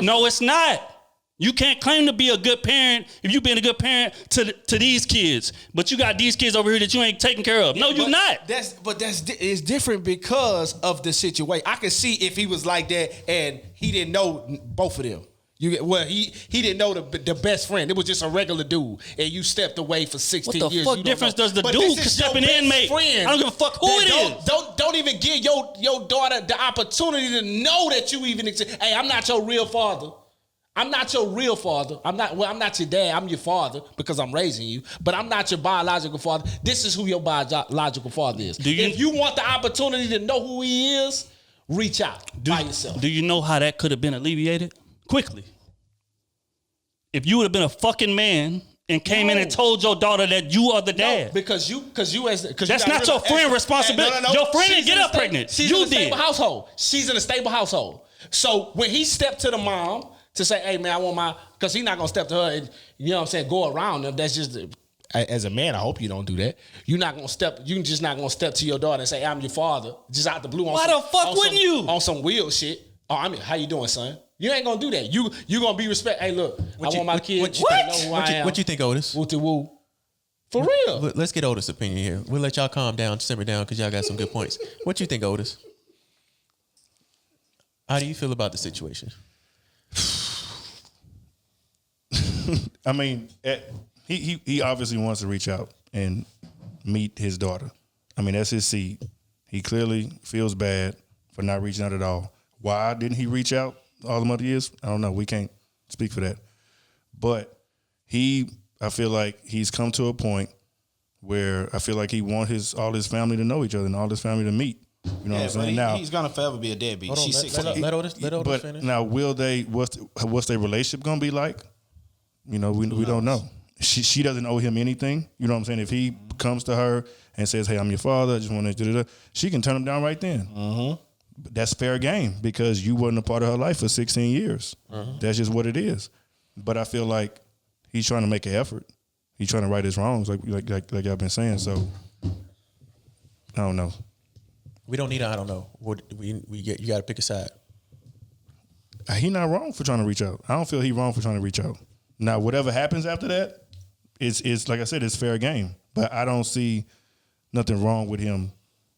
No, it's not. You can't claim to be a good parent if you being a good parent to these kids, but you got these kids over here that you ain't taking care of. No, you're not. It's different because of the situation. I can see if he was like that and he didn't know both of them. He didn't know the best friend. It was just a regular dude, and you stepped away for 16 years. What the fuck difference does the but dude stepping in make? I don't give a fuck who it is. Don't even give your daughter the opportunity to know that you even exist. Hey, I'm not your real father. I'm not your real father. I'm not your dad. I'm your father because I'm raising you. But I'm not your biological father. This is who your biological father is. If you want the opportunity to know who he is, reach out by yourself. Do you know how that could have been alleviated? Quickly. If you would have been a fucking man and came in and told your daughter that you are the dad. No, because that's not your friend responsibility. No. Your friend didn't get her pregnant. She's in a stable household. She's in a stable household. So when he stepped to the mom to say, hey man, I want my, because he's not gonna step to her and, you know what I'm saying, go around them. That's just, as a man, I hope you don't do that. You're just not gonna step to your daughter and say, hey, I'm your father, just out the blue. Why the fuck wouldn't you? On some weird shit. Oh, I mean, how you doing, son? You ain't gonna do that. You gonna be respect. Hey, look, I want my kid to know who I am. What you think, Otis? Woo-to-woo. For real. Let's get Otis' opinion here. We'll let y'all calm down, simmer down, because y'all got some good points. What you think, Otis? How do you feel about the situation? I mean, he obviously wants to reach out and meet his daughter. I mean, that's his seed. He clearly feels bad for not reaching out at all. Why didn't he reach out all the other years? I don't know. We can't speak for that. But I feel like he's come to a point where I feel like he wants all his family to know each other and all his family to meet. You know what I'm saying? Now he's gonna forever be a deadbeat. She's 16. Let Otis finish. Now, what's their relationship gonna be like? You know, we don't know. She doesn't owe him anything. You know what I'm saying? If he comes to her and says, "Hey, I'm your father. I just want to," she can turn him down right then. Mm-hmm. But that's fair game because you wasn't a part of her life for 16 years. Mm-hmm. That's just what it is. But I feel like he's trying to make an effort. He's trying to right his wrongs, like y'all been saying. So I don't know. We don't need I don't know. You got to pick a side. He not wrong for trying to reach out. I don't feel he wrong for trying to reach out. Now, whatever happens after that, it's like I said, it's fair game. But I don't see nothing wrong with him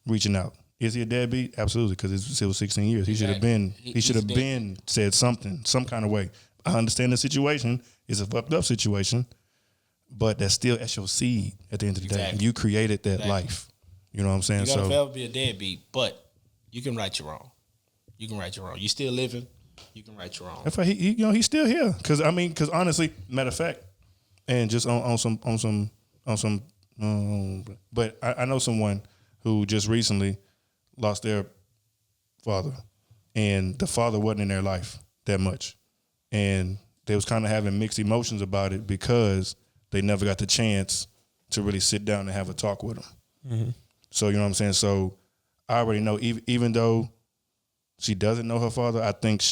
reaching out. Is he a deadbeat? Absolutely, because it was 16 years. He should have been. He should have been said something, some kind of way. I understand the situation. It's a fucked up situation, but that's your seed at the end of the day. You created that life. You know what I'm saying? You gotta forever be a deadbeat, but you can right your wrong. You can right your wrong. You still living. You can right your wrong. That's why he's still here. Because honestly, matter of fact, and just on some. But I know someone who just recently lost their father, and the father wasn't in their life that much, and they was kind of having mixed emotions about it because they never got the chance to really sit down and have a talk with him. Mm-hmm. So you know what I'm saying. So I already know, even though she doesn't know her father, I think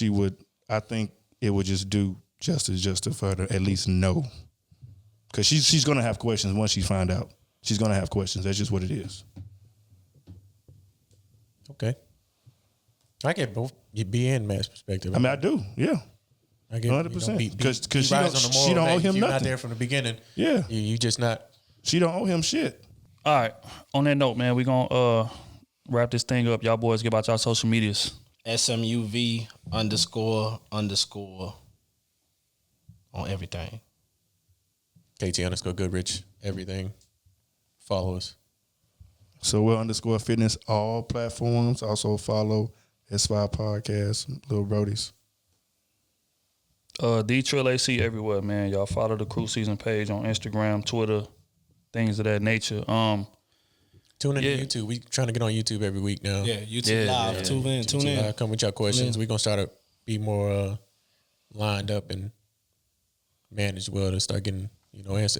it would just do justice for her to at least know, because she's gonna have questions once she find out. She's gonna have questions. That's just what it is. Okay. I get both B and Matt's perspective. I mean, I do. Yeah. I get 100%. Because she don't owe him you're nothing. not there from the beginning. Yeah. You just not. She don't owe him shit. All right. On that note, man, we gonna wrap this thing up. Y'all boys, give out y'all social medias. SMUV _ on everything. KT _Goodrich, everything. Follow us. So we're _fitness all platforms. Also follow S5 Podcast, Little Brodies. The Trill AC everywhere, man. Y'all follow the Krew Season page on Instagram, Twitter, things of that nature. Tune in to YouTube. We trying to get on YouTube every week now. Yeah, YouTube live. Tune in. Live. Come with your questions. We're gonna start to be more lined up and managed well to start getting,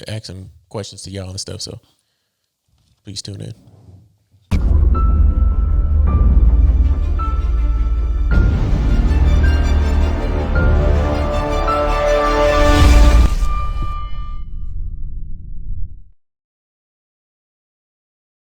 asking questions to y'all and stuff. So please tune in.